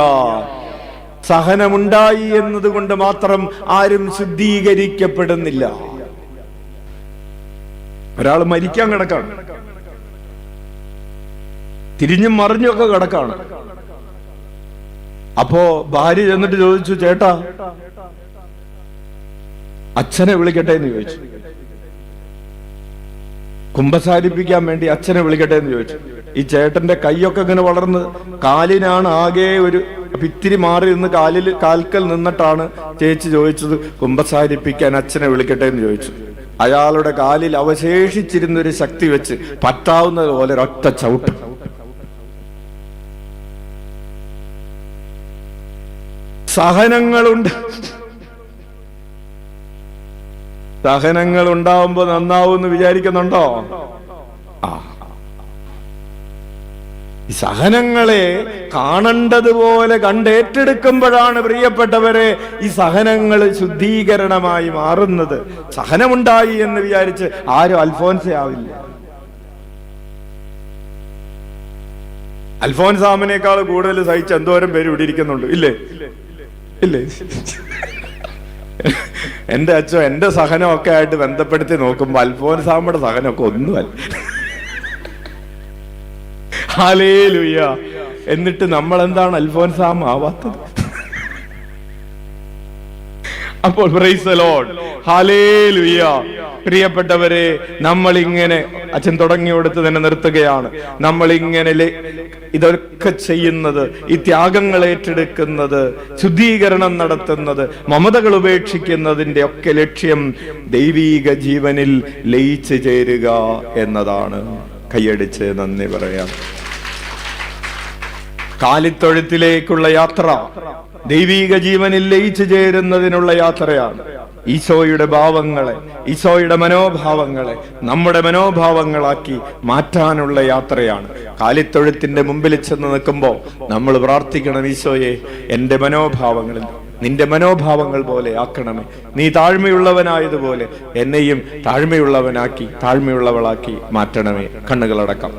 S1: സഹനമുണ്ടായി എന്നതുകൊണ്ട് മാത്രം ആരും ശുദ്ധീകരിക്കപ്പെടുന്നില്ല. ഒരാൾ മരിക്കാൻ കിടക്കാണ്, തിരിഞ്ഞും മറിഞ്ഞൊക്കെ കിടക്കാണ്. അപ്പോ ഭാര്യ ചെന്നിട്ട് ചോദിച്ചു, ചേട്ടാ അച്ഛനെ വിളിക്കട്ടെ എന്ന് ചോദിച്ചു. കുമ്പസാരിപ്പിക്കാൻ വേണ്ടി അച്ഛനെ വിളിക്കട്ടെ എന്ന് ചോദിച്ചു. ഈ ചേട്ടന്റെ കൈയൊക്കെ ഇങ്ങനെ വളർന്ന് കാലിനാണ് ആകെ ഒരു ഇത്തിരി മാറി നിന്ന് കാൽക്കൽ നിന്നിട്ടാണ് ചേച്ചി ചോദിച്ചത്, കുമ്പസാരിപ്പിക്കാൻ അച്ഛനെ വിളിക്കട്ടെ എന്ന് ചോദിച്ചു. അയാളുടെ കാലിൽ അവശേഷിച്ചിരുന്ന ഒരു ശക്തി വെച്ച് പറ്റാവുന്നത് പോലെ ഒരൊറ്റ ചവിട്ട്. സഹനങ്ങളുണ്ട്. സഹനങ്ങൾ ഉണ്ടാവുമ്പോ നന്നാവൂന്ന് വിചാരിക്കുന്നുണ്ടോ? ഈ സഹനങ്ങളെ കാണേണ്ടതുപോലെ കണ്ടേറ്റെടുക്കുമ്പോഴാണ്, പ്രിയപ്പെട്ടവരെ, ഈ സഹനങ്ങൾ ശുദ്ധീകരണമായി മാറുന്നത്. സഹനമുണ്ടായി എന്ന് വിചാരിച്ച് ആരും അൽഫോൻസയാവില്ല. അൽഫോൻസാമിനേക്കാൾ കൂടുതൽ സഹിച്ച് എന്തോരം പേര് ഇവിടെ ഇരിക്കുന്നുണ്ട്, ഇല്ലേ? ഇല്ലേ? എന്റെ അച്ഛൻ എന്റെ സഹനമൊക്കെ ആയിട്ട് ബന്ധപ്പെടുത്തി നോക്കുമ്പോ അൽഫോൻസാമ്മയുടെ സഹനമൊക്കെ ഒന്നുമല്ല. ഹല്ലേലൂയ. എന്നിട്ട് നമ്മൾ എന്താണ് അൽഫോൻസാം ആവാത്തത്? അപ്പോൾ പ്രൈസ് ദി ലോർഡ്. ഹല്ലേലൂയ. പ്രിയപ്പെട്ടവരെ, നമ്മൾ ഇങ്ങനെ അച്ഛൻ തുടങ്ങിയെടുത്ത് തന്നെ നിർത്തുകയാണ്. നമ്മൾ ഇങ്ങനെ ഇതൊക്കെ ചെയ്യുന്നത്, ഈ ത്യാഗങ്ങൾ ഏറ്റെടുക്കുന്നത്, ശുദ്ധീകരണം നടത്തുന്നത്, മമതകൾ ഉപേക്ഷിക്കുന്നതിന്റെ ഒക്കെ ലക്ഷ്യം ദൈവീക ജീവനിൽ ലയിച്ചു ചേരുക എന്നതാണ്. കൈയടിച്ച് നന്ദി പറയാം. കാലിത്തൊഴുത്തിലേക്കുള്ള യാത്ര ദൈവീക ജീവനിൽ ലയിച്ചു ചേരുന്നതിനുള്ള യാത്രയാണ്. ഈശോയുടെ ഭാവങ്ങളെ, ഈശോയുടെ മനോഭാവങ്ങളെ നമ്മുടെ മനോഭാവങ്ങളാക്കി മാറ്റാനുള്ള യാത്രയാണ്. കാലിത്തൊഴുത്തിന്റെ മുമ്പിൽ ചെന്ന് നിൽക്കുമ്പോൾ നമ്മൾ പ്രാർത്ഥിക്കണം, ഈശോയെ എന്റെ മനോഭാവങ്ങളിൽ നിന്റെ മനോഭാവങ്ങൾ പോലെ ആക്കണമേ. നീ താഴ്മയുള്ളവനായതുപോലെ എന്നെയും താഴ്മയുള്ളവനാക്കി താഴ്മയുള്ളവളാക്കി മാറ്റണമേ. കണ്ണുകളടക്കാം.